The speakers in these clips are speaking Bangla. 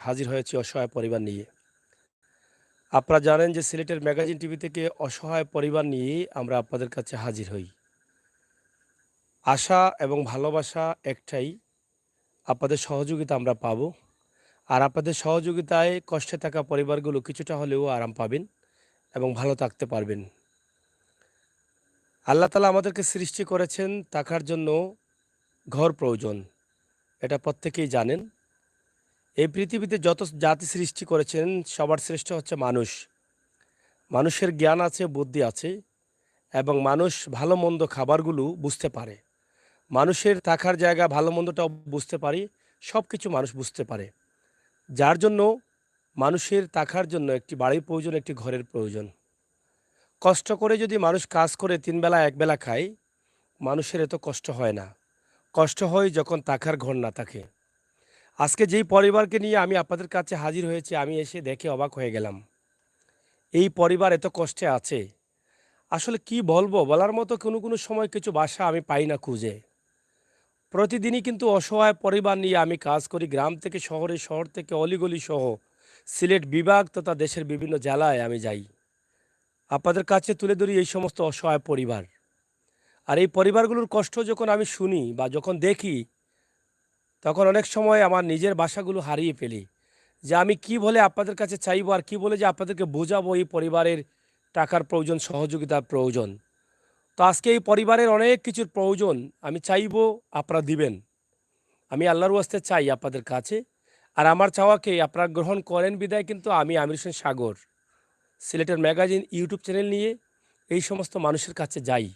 হাজির হয়েছি অসহায় পরিবার নিয়ে। আপনারা জানেন যে সিলেটের ম্যাগাজিন টিভি থেকে অসহায় পরিবার নিয়েই আমরা আপনাদের কাছে হাজির হই। আশা এবং ভালোবাসা একটাই, আপনাদের সহযোগিতা আমরা পাবো। আর আপনাদের সহযোগিতায় কষ্টে থাকা পরিবারগুলো কিছুটা হলেও আরাম পাবেন এবং ভালো থাকতে পারবেন। আল্লাহ তাআলা আমাদেরকে সৃষ্টি করেছেন থাকার জন্য ঘর প্রয়োজন। এটা প্রত্যেকেই জানেন। এই পৃথিবীতে যত জাতি সৃষ্টি করেছেন সবার শ্রেষ্ঠ হচ্ছে মানুষ। মানুষের জ্ঞান আছে, বুদ্ধি আছে এবং মানুষ ভালো মন্দ খাবারগুলো বুঝতে পারে। মানুষের থাকার জায়গা ভালো মন্দটাও বুঝতে পারে, সব কিছু মানুষ বুঝতে পারে। যার জন্য মানুষের থাকার জন্য একটি বাড়ির প্রয়োজন, একটি ঘরের প্রয়োজন। কষ্ট করে যদি মানুষ কাজ করে ৩ বেলা ১ বেলা খায়, মানুষের এত কষ্ট হয় না। কষ্ট হয় যখন থাকার ঘর না থাকে। আজকে যেই পরিবারকে নিয়ে আমি আপনাদের কাছে হাজির হয়েছি, আমি এসে দেখে অবাক হয়ে গেলাম। এই পরিবার এত কষ্টে আছে। আসলে কি বলবো? বলার মতো কোনো সময় কিছু ভাষা আমি পাই না খুঁজে। প্রতিদিনই কিন্তু অসহায় পরিবার নিয়ে আমি কাজ করি। গ্রাম থেকে শহরে, শহর থেকে অলিগলি সহ সিলেট বিভাগ তথা দেশের বিভিন্ন জেলায় আমি যাই। আপনাদের কাছে তুলে ধরি এই সমস্ত অসহায় পরিবার। আর এই পরিবারগুলোর কষ্ট যখন আমি শুনি বা যখন দেখি, তখন অনেক সময় আমার নিজের ভাষাগুলো হারিয়ে ফেলি। যে আমি কি বলে আপনাদের কাছে চাইবো আর কি বলে যে আপনাদেরকে বোঝাবো এই পরিবারের টাকার প্রয়োজন, সহযোগিতার প্রয়োজন। তো আজকে এই পরিবারের অনেক কিছুর প্রয়োজন। আমি চাইবো আপনারা দিবেন। আমি আল্লাহর ওয়াস্তে চাই আপনাদের কাছে। আর আমার চাওয়াকে আপনারা গ্রহণ করেন বিধায় কিন্তু আমি আমির হোসেন সাগর সিলেটের ম্যাগাজিন ইউটিউব চ্যানেল নিয়ে এই সমস্ত মানুষের কাছে যাই।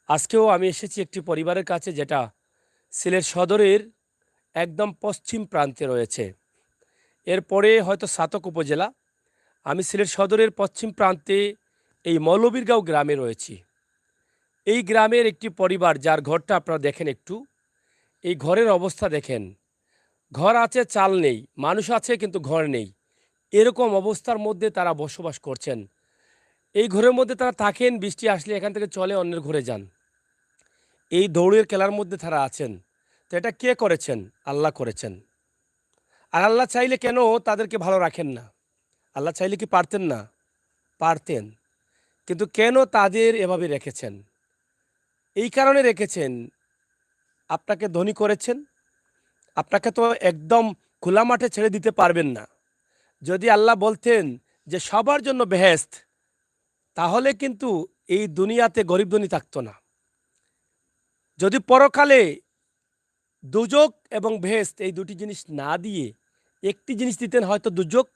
আজকেও আমি এসেছি একটি পরিবারের কাছে যেটা সিলেট সদরের একদম পশ্চিম প্রান্তে রয়েছে। এরপরে হয়তো সাতক উপজেলা। আমি সিলেট সদরের পশ্চিম প্রান্তে এই মৌলবীরগাঁও গ্রামে রয়েছি। এই গ্রামের একটি পরিবার যার ঘরটা আপনারা দেখেন একটু। এই ঘরের অবস্থা দেখেন। ঘর আছে, চাল নেই। মানুষ আছে কিন্তু ঘর নেই। এরকম অবস্থার মধ্যে তারা বসবাস করছেন। এই ঘরের মধ্যে তারা থাকেন, বৃষ্টি আসলে এখান থেকে চলে অন্যের ঘরে যান। এই দৌড়ের খেলার মধ্যে তারা আছেন। তো এটা কে করেছেন? আল্লাহ করেছেন। আর আল্লাহ চাইলে কেন তাদেরকে ভালো রাখেন না? আল্লাহ চাইলে কি পারতেন না? পারতেন। কিন্তু কেন তাদের এভাবে রেখেছেন? এই কারণে রেখেছেন, আপনাকে ধনী করেছেন। আপনাকে তো একদম খোলা মাঠে ছেড়ে দিতে পারবেন না। যদি আল্লাহ বলতেন যে সবার জন্য বেহেশত, তাহলে কিন্তু এই দুনিয়াতে গরিব ধনী থাকতো না। যদি পরকালে দুজক এবং বেহেশত এই দুটি জিনিস না দিয়ে একটি জিনিস দিতেন, হয়তো দুজক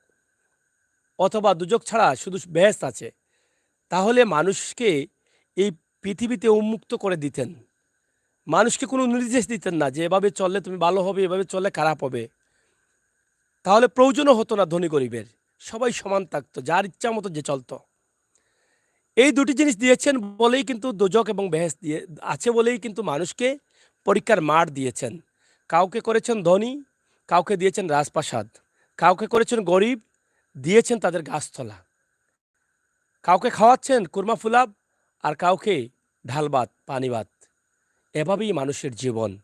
অথবা দুজক ছাড়া শুধু বেহেশত আছে, তাহলে মানুষকে এই পৃথিবীতে উন্মুক্ত করে দিতেন। মানুষকে কোনো নির্দেশ দিতেন না যে এভাবে চললে তুমি ভালো হবে, এভাবে চললে খারাপ হবে। তাহলে প্রয়োজনও হতো না ধনী গরিবের। সবাই সমান থাকতো, যার ইচ্ছা মতো যে চলতো। এই দুটি জিনিস দিয়েছেন বলেই কিন্তু দোজক এবং বেহেশত দিয়ে আছে বলেই কিন্তু মানুষকে পরীক্ষার মাঠ দিয়েছেন। কাউকে করেছেন ধনী, কাউকে দিয়েছেন রাজপ্রাসাদ, কাউকে করেছেন গরিব, দিয়েছেন তাদের গাছতলা। কাউকে খাওয়াচ্ছেন কুরমা ফুলাব, আর কাউকে ঢাল ভাত, পানি ভাত। এভাবেই মানুষের জীবন।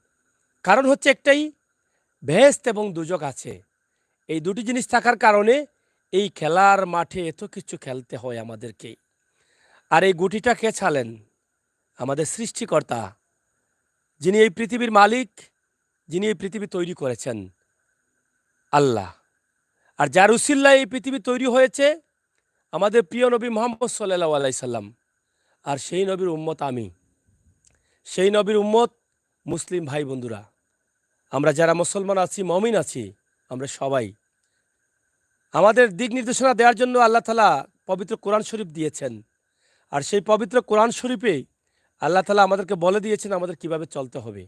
কারণ হচ্ছে একটাই, বেহেশত এবং দোজক আছে। এই দুটি জিনিস থাকার কারণে এই খেলার মাঠে এত কিছু খেলতে হয় আমাদেরকে। আর এই গুটিটা কে ছালেন? আমাদের সৃষ্টিকর্তা, যিনি এই পৃথিবীর মালিক, যিনি এই পৃথিবী তৈরি করেছেন, আল্লাহ। আর যার উসিল্লায় এই পৃথিবী তৈরি হয়েছে আমাদের প্রিয় নবী মুহাম্মদ সাল্লাল্লাহু আলাইহি সাল্লাম। আর সেই নবীর উম্মত আমি। সেই নবীর উম্মত মুসলিম ভাই বন্ধুরা, আমরা যারা মুসলমান আছি, মমিন আছি, আমরা সবাই আমাদের দিক নির্দেশনা দেওয়ার জন্য আল্লাহ তাআলা পবিত্র কোরআন শরীফ দিয়েছেন। আর সেই পবিত্র কোরআন শরীফে আল্লাহ তাআলা আমাদেরকে বলে দিয়েছেন আমাদের কিভাবে চলতে হবে।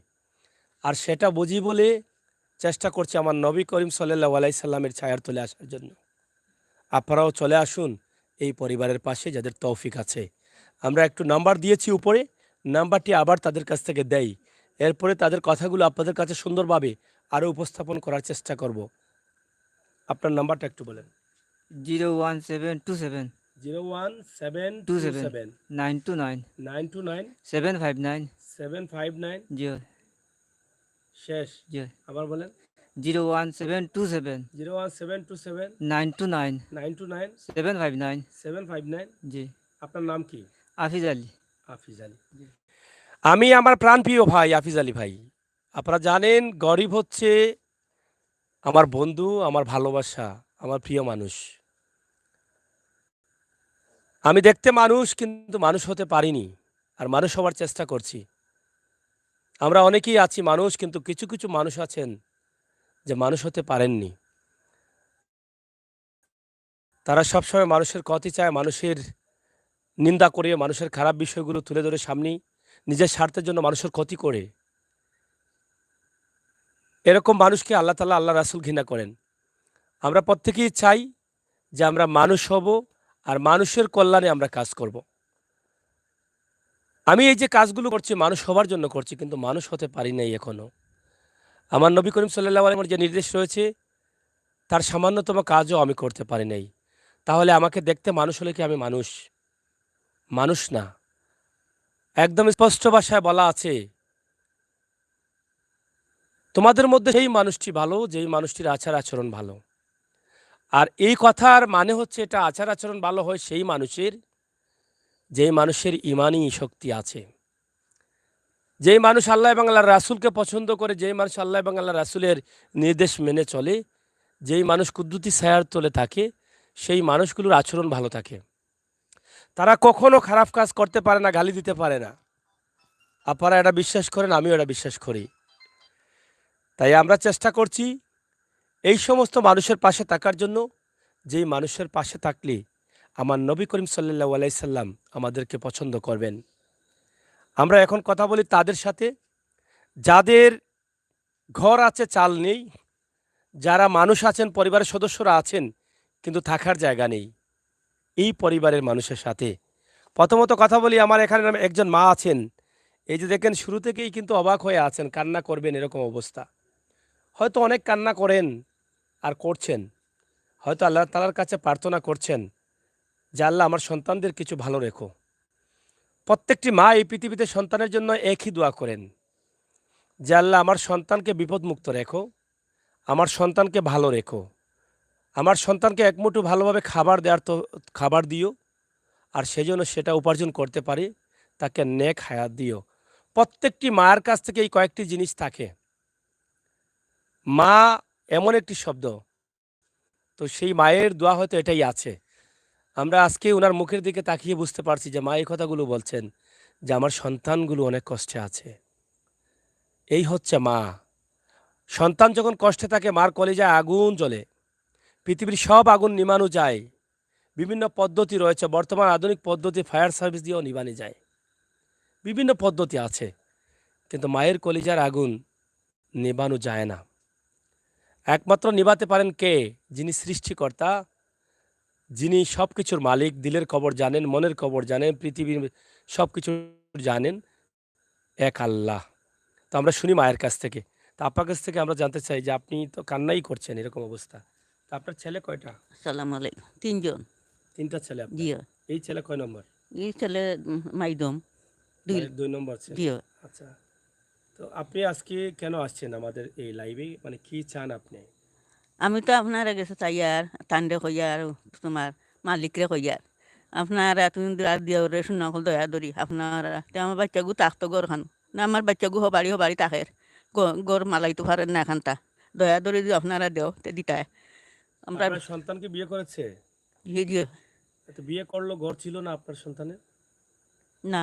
আর সেটা বুঝি বলে চেষ্টা করছি আমার নবী করিম সাল্লাল্লাহু আলাইহি সাল্লামের ছায়ার তলে আসার জন্য। আপনারাও চলে আসুন এই পরিবারের পাশে যাদের তৌফিক আছে। আমরা একটু নাম্বার দিয়েছি উপরে, নাম্বারটি আবার তাদের কাছ থেকে দেই। এরপরে তাদের কথাগুলো আপনাদের কাছে সুন্দরভাবে আরও উপস্থাপন করার চেষ্টা করব। আপনার নাম্বারটা একটু বলেন। 01727 01727 929 929 759 759 জি শেষ। জি আবার বলেন। 01727 01727 929 929 759 759। জি আপনার নাম কি? হাফিজ আলী হাফিজ আলী। আমি আমার প্রাণপ্রিয় ভাই হাফিজ আলী ভাই, আপনারা জানেন গরিব হচ্ছে আমার বন্ধু, আমার ভালোবাসা, আমার প্রিয় মানুষ। আমি দেখতে মানুষ কিন্তু মানুষ হতে পারিনি, আর মানুষ হওয়ার চেষ্টা করছি। আমরা অনেকেই আছি মানুষ, কিন্তু কিছু কিছু মানুষ আছেন যে মানুষ হতে পারেননি। তারা সবসময় মানুষের ক্ষতি চায়, মানুষের নিন্দা করে, মানুষের খারাপ বিষয়গুলো তুলে ধরে সামনে নিজের স্বার্থের জন্য মানুষের ক্ষতি করে। এরকম মানুষকে আল্লাহ তাআলা, আল্লাহ রাসূল ঘৃণা করেন। আমরা প্রত্যেকেই চাই যে আমরা মানুষ হব আর মানুষের কল্যাণে আমরা কাজ করব। আমি এই যে কাজগুলো করছি মানুষ হবার জন্য করছি, কিন্তু মানুষ হতে পারি নাই এখনো। আমার নবী করিম সাল্লাল্লাহু আলাইহি ওয়াসাল্লামের যে নির্দেশ রয়েছে তার সামান্যতম কাজও আমি করতে পারি নাই। তাহলে আমাকে দেখতে মানুষ হলে কি আমি মানুষ? মানুষ না। একদম স্পষ্ট ভাষায় বলা আছে, তোমাদের মধ্যে সেই মানুষটি ভালো যেই মানুষটির আচার আচরণ ভালো। আর এই কথার মানে হচ্ছে এটা আচার আচরণ ভালো হয় সেই মানুষের, যেই মানুষের ইমানি শক্তি আছে, যেই মানুষ আল্লাহ এবং আল্লাহর রাসূলকে পছন্দ করে, যেই মানুষ আল্লাহ এবং আল্লাহর রাসূলের নির্দেশ মেনে চলে, যেই মানুষ কুদরতি ছায়ার তলে থাকে, সেই মানুষগুলোর আচরণ ভালো থাকে। তারা কখনো খারাপ কাজ করতে পারে না, গালি দিতে পারে না। আপনারা এটা বিশ্বাস করেন, আমিও এটা বিশ্বাস করি। তাই আমরা চেষ্টা করছি এই সমস্ত মানুষের পাশে থাকার জন্য, যেই মানুষের পাশে থাকলে আমার নবী করিম সাল্লাল্লাহু আলাইহি সাল্লাম আমাদেরকে পছন্দ করবেন। আমরা এখন কথা বলি তাদের সাথে যাদের ঘর আছে চাল নেই, যারা মানুষ আছেন, পরিবারের সদস্যরা আছেন কিন্তু থাকার জায়গা নেই, এই পরিবারের মানুষের সাথে। প্রথমত কথা বলি, আমার এখানে একজন মা আছেন, এই যে দেখেন শুরু থেকেই কিন্তু অবাক হয়ে আছেন, কান্না করবেন এরকম অবস্থা। হয়তো অনেক কান্না করেন আর করছেন, হয়তো আল্লাহ তাআলার কাছে প্রার্থনা করছেন যে আল্লাহ আমার সন্তানদের কিছু ভালো রেখো। প্রত্যেকটি মা এই পৃথিবীতে সন্তানের জন্য একই দোয়া করেন যে আল্লাহ আমার সন্তানকে বিপদমুক্ত রেখো, আমার সন্তানকে ভালো রেখো, আমার সন্তানকে একমুঠো ভালোভাবে খাবার দেওয়ার তো খাবার দিও, আর সেজন্য সেটা উপার্জন করতে পারে, তাকে নেক হায়াত দিও। প্রত্যেকটি মায়ের কাছ থেকে এই কয়েকটি জিনিস থাকে। মা এমন একটি শব্দ, তো সেই মায়ের দোয়া হয়তো এটাই আছে। আমরা আজকে ওনার মুখের দিকে তাকিয়ে বুঝতে পারছি যে মা এই কথাগুলো বলছেন যে আমার সন্তানগুলো অনেক কষ্টে আছে। এই হচ্ছে মা। সন্তান যখন কষ্টে থাকে মার কলিজায় আগুন জ্বলে, পৃথিবীর সব আগুন নিভানো যায়। বিভিন্ন পদ্ধতি রয়েছে, বর্তমান আধুনিক পদ্ধতি ফায়ার সার্ভিস দিয়েও নিভানো যায়, বিভিন্ন পদ্ধতি আছে, কিন্তু মায়ের কলিজার আগুন নেভানো যায় না। একমাত্র নিভাতে পারেন কে? যিনি সৃষ্টিকর্তা, যিনি সব কিছুর মালিক, দিলের খবর জানেন, মনের খবর জানেন, পৃথিবীর সব কিছু জানেন, এক আল্লাহ। তো আমরা শুনি মায়ের কাছ থেকে। তো আপনার কাছ থেকে আমরা জানতে চাই যে আপনি তো কান্নাই করছেন এরকম অবস্থা, তো আপনার ছেলে কয়টা? আসসালামু আলাইকুম। ৩ জন। তিনটা ছেলে জি আপনার। এই ছেলে কয় নম্বর? এই ছেলে মাইদম ২ মানে 2 নম্বর ছেলে। জি। আচ্ছা, তো আপনি আজকে কেন আসছেন আমাদের এই লাইভে, মানে কি চান আপনি? আমি তো আপনার গেছে চাইয়ার তান্ডে কইয়ার তোমার মালিকরে কইয়ার আপনারা তুমি দিওরে শুনে দয়া দরি আপনারা আমার বাচ্চাগু তাকতো গর খান না আমার বাচ্চাগু হবাড়ি তাকের গর মালাইতো পারেন না এখানটা দয়া দরি যদি আপনারা দেও তে দিতায় আমরা আপনার সন্তানকে বিয়ে করেছে? জি তো বিয়ে করলো, ঘর ছিল না আপনার সন্তানের? না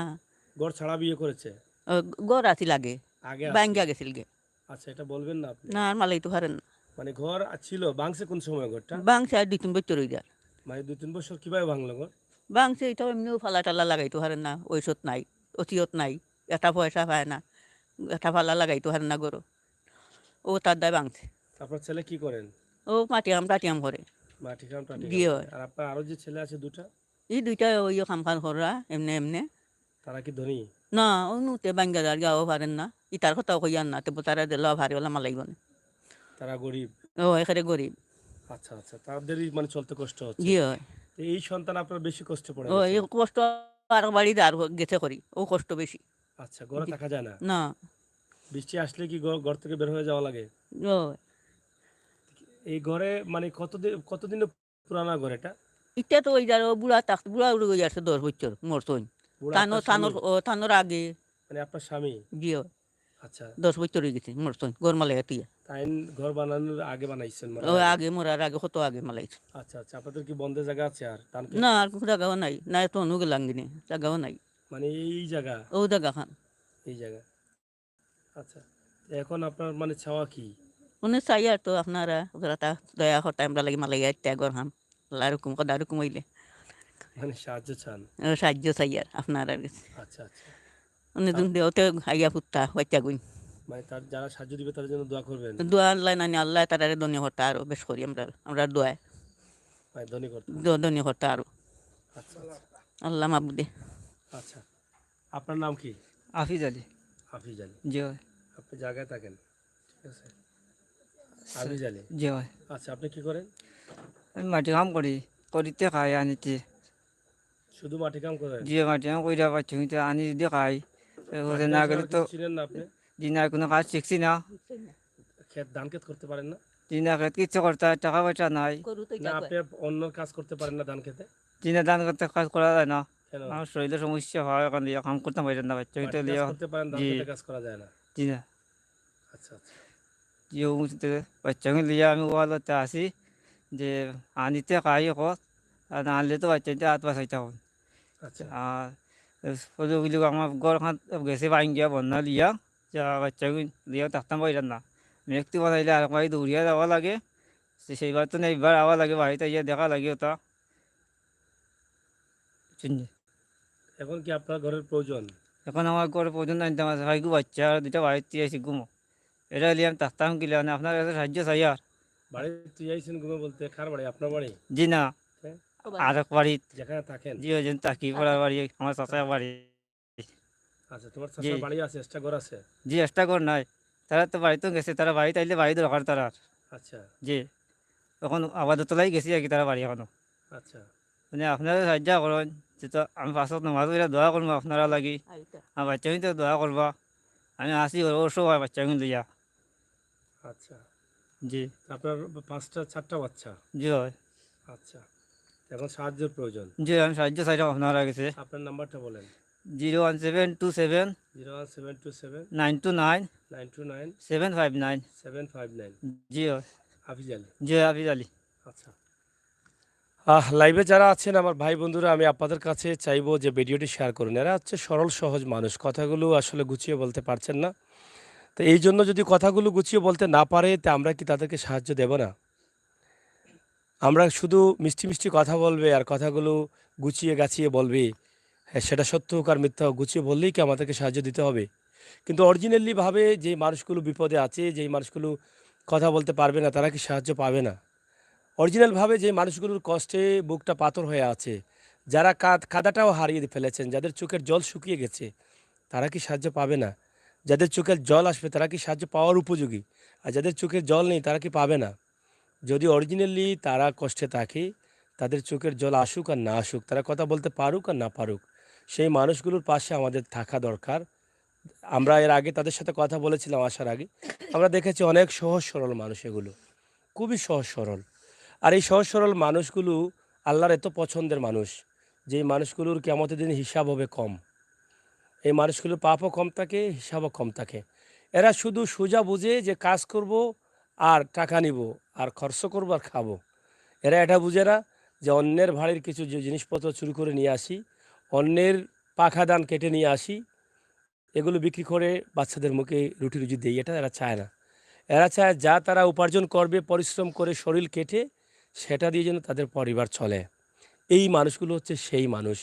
ঘর ছাড়া বিয়ে করেছে? গর আছি লাগে আগে আছে? ব্যাঙ্গা গেছিল গে আচ্ছা, এটা বলবেন না আপনি? না আর মালাইতো পারেন না মানে ঘর ছিল, ভাঙছে কোন সময় ঘরটা? বাংছে আর ২-৩ বছর হয়ে যায় মানে 2-3 বছর কিভাবে ভাঙলো ঘর? বাংছে এটাও এমনিও ফালা টালা লাগাইতো হারেন না ঔষধ নাই অতিয়ত নাই এটা পয়সা পায় না এটা ফালা লাগাইতো হারেন না গরু ও তার দায় বাংছে আপনার ছেলে কি করেন? ও টাটিয়াম করে মাটি কাম টাটি কাম দিয়ে করে। আর আপনার আরো যে ছেলে আছে দুটা, এই দুইটা ওই কাম খান করা এমনে তারা কি ধনী? না ও নুতে বাঙ্গাদার গাও পারেন না ইটার কথাও কইয়ান না তেবো তারা দিল ভারী ওলা মালাইব না তারা গরিব? ও এখানে গরিব আচ্ছা আচ্ছা, তাদেরই মানে চলতে কষ্ট হচ্ছে। জি হয় তো এই সন্তান আপনার বেশি কষ্ট পড়ে ও গেছে। এই কষ্ট আর বাড়ি আর গেছে করি ও কষ্ট বেশি আচ্ছা, ঘরে থাকা যায় না? না বৃষ্টি আসলে কি ঘর ঘর থেকে বের হয়ে যাওয়া লাগে? ও এই ঘরে মানে কতদিনের পুরানা ঘর এটা? ইটা তো ওই যার বুড়া থাকতো, বুড়া উড়ে গিয়ে আসছে 10 বছর মরছই। বুড়া তানোর আপনার স্বামী? তানোর ও তানোর আগে মানে আপনার স্বামী? বিয়ে আচ্ছা। 10 বছর হয়ে গেছে মরছই গোর মালাই তুই। তাই ঘর বানানোর আগে বানাইছেন ও মরার আগে? আগে মরার আগে কত আগে মালাইছে। আচ্ছা আচ্ছা, আপনাদের কি বন্ধের জায়গা আছে আর ধান ক্ষেত? না আর কোনো জায়গাও নাই, না তো অনু গেলাঙ্গিনি জায়গাও নাই মানে এই জায়গা, ও জায়গা খান। এই জায়গা। আচ্ছা, এখন আপনার মানে চাওয়া কি? উনি চাই আর তো আপনারা ওরা তা দয়া করতে আমরা লাগি মালাই ত্যাগর হাম আল্লাহ রকম কদা রকম হইলে মানে সাহায্য চান? সাহায্য চাই আর আপনার কাছে। আচ্ছা আচ্ছা। উনি তুমি দেওতে আইয়া ফুটতা বাচ্চা গুই মানে তার যারা সাহায্য দিবে তাদের জন্য দোয়া করবেন? দোয়া আল্লাহ নানি আল্লাহ তারারে ধন্য করতে আরো বেশ করি আমরা দোয়ায় মানে ধনী করতে। ধন্য করতে আরো আচ্ছা আচ্ছা। আল্লাহ মাবুদে। আচ্ছা, আপনার নাম কি? হাফিজ আলী। হাফিজ আলী। জি হয়। আপনি জায়গায় থাকেন, ঠিক আছে? হাফিজ আলী। জি হয়। আচ্ছা, আপনি কি করেন? আমি মাটি কাম করি, করিতে খাই আনিতে। শুধু মাটি কাম করেন? জি মাটি কাম কইরা পাচ্ছি কিন্তু আনি যদি খাই মাটি না কাম ছাড়া গেলে আর তো কিছু চিনেন না আপনি? দিন আর কোনো কাজ শিখছি না। ধান ক্ষেত করতে পারেন না? দিন আর কিচ্ছু করতে হয়, টাকা পয়সা নাই। না আপনি অন্য কাজ করতে পারেন না ধান খেতে? দিনে দান করতে কাজ করা যায় না। কেন? আমার শরীরের সমস্যা হয়, এখন লিয়া কাম করতে পারি না বাচ্চা হইতে মাটির কাজ লিয়া। করতে পারেন, ধান জি খেতে কাজ করা যায় না? জি না। আচ্ছা আচ্ছা। জিও মুছতে বাচ্চা লিয়া আমি ওয়ালতে আসি যে আনিতে খাই কত আর না আনলে তো বাচ্চাতে হাত পাশাইতে হবে। আচ্ছা আর ওগুলো আমার ঘরখান গেছে ভাঙ্গিয়া বন্যা লিয়া যা বাচ্চা লিয়া থাকতাম পাইলাম না। মেঘটি বানাইলে আর কয়েক দৌড়িয়া যাওয়া লাগে, সেইবার তো এইবার আওয়া লাগে বাড়িতে গিয়ে দেখা লাগে ওটা। বুঝলি? এখন কি আপনার ঘরের প্রয়োজন? এখন আমার ঘরে পর্যন্ত আনতাম আছে ভাইগু বাচ্চা আর দুটা বাড়িতে আসি ঘুমো, এটা লিয়ে আমি থাকতাম কিলে মানে আপনার কাছে সাহায্য চাই আর। বাড়ি তুই আইছেন ঘুমে বলতে, কার বাড়ি? আপনার বাড়ি? জি না, হ্যাঁ? আর এক বাড়ি। যেখানে থাকেন? জি ওই জন্য তাকি পড়ার বাড়ি আমার চাচা বাড়ি। আচ্ছা, তোমার জি চাষার বাড়ি আছে, এক্সট্রা ঘর আছে? জি এক্সট্রা ঘর নাই, তারা তো বাড়িতেও গেছে, তারা বাড়িতে আইলে বাড়ি দরকার তারা। আচ্ছা জি এখন আবাদতলাই গেছি আর কি তারা বাড়ি এখনো। আচ্ছা। মানে আপনারা সাহায্য করেন, যেটা আমি পাঁচত নামাজ পড়ে দোয়া করবো আপনারা লাগি, আমার বাচ্চা কিন্তু দোয়া করবা। আমি আসি অবশ্য হয় বাচ্চা কিন্তু লইয়া। আচ্ছা, জি আপনার 5টা 4টা বাচ্চা? জি হয়। আচ্ছা, এখন সাহায্যের প্রয়োজন। জি আমি সাহায্য চাইলাম আপনারা গেছে। আপনার নাম্বারটা বলেন। 01727 01727 929 929 759। 759। জি হয়। হাফিজ আলী। জি হাফিজ আলী। আচ্ছা, লাইভে যারা আছেন আমার ভাই বন্ধুরা, আমি আপনাদের কাছে চাইবো যে ভিডিওটি শেয়ার করুন। এরা হচ্ছে সরল সহজ মানুষ, কথাগুলো আসলে গুছিয়ে বলতে পারছেন না। তো এই জন্য যদি কথাগুলো গুছিয়ে বলতে না পারে, তা আমরা কি তাদেরকে সাহায্য দেব না? আমরা শুধু মিষ্টি মিষ্টি কথা বলবে আর কথাগুলো গুছিয়ে গাছিয়ে বলবে, হ্যাঁ সেটা সত্য হোক আর মিথ্যা হোক, গুছিয়ে বললেই কি আমাদেরকে সাহায্য দিতে হবে? কিন্তু অরিজিনালি ভাবে যে মানুষগুলো বিপদে আছে, যেই মানুষগুলো কথা বলতে পারবে না, তারা কি সাহায্য পাবে না? অরিজিনালভাবে যে মানুষগুলোর কষ্টে বুকটা পাথর হয়ে আছে, যারা কাদাটাও হারিয়ে ফেলেছেন, যাদের চোখের জল শুকিয়ে গেছে, তারা কি সাহায্য পাবে না? যাদের চোখের জল আসবে তারা কি সাহায্য পাওয়ার উপযোগী? আর যাদের চোখের জল নেই তারা কি পাবে না? যদি অরিজিনালি তারা কষ্টে থাকে, তাদের চোখের জল আসুক আর না আসুক, তারা কথা বলতে পারুক আর না পারুক, সেই মানুষগুলোর পাশে আমাদের থাকা দরকার। আমরা এর আগে তাদের সাথে কথা বলেছিলাম আসার আগে, আমরা দেখেছি অনেক সহজ সরল মানুষ, এগুলো খুবই সহজ সরল। আর এই সহজ সরল মানুষগুলো আল্লাহর এত পছন্দের মানুষ, যে মানুষগুলোর কিয়ামতের দিন হিসাব হবে কম। এই মানুষগুলোর পাপও কম থাকে, হিসাবও কম থাকে। এরা শুধু সোজা বুঝে যে কাজ করব আর টাকা নিব আর খরচ করব আর খাবো। এরা এটা বুঝে না যে অন্যের ভাড়ির কিছু যে জিনিসপত্র চুরি করে নিয়ে আসি, অন্যের পাখা দান কেটে নিয়ে আসি, এগুলো বিক্রি করে বাচ্চাদের মুখে রুটি রুজি দেই, এটা এরা চায় না। এরা চায় যা তারা উপার্জন করবে পরিশ্রম করে শরীর কেটে, সেটা দিয়ে যেন তাদের পরিবার চলে। এই মানুষগুলো হচ্ছে সেই মানুষ।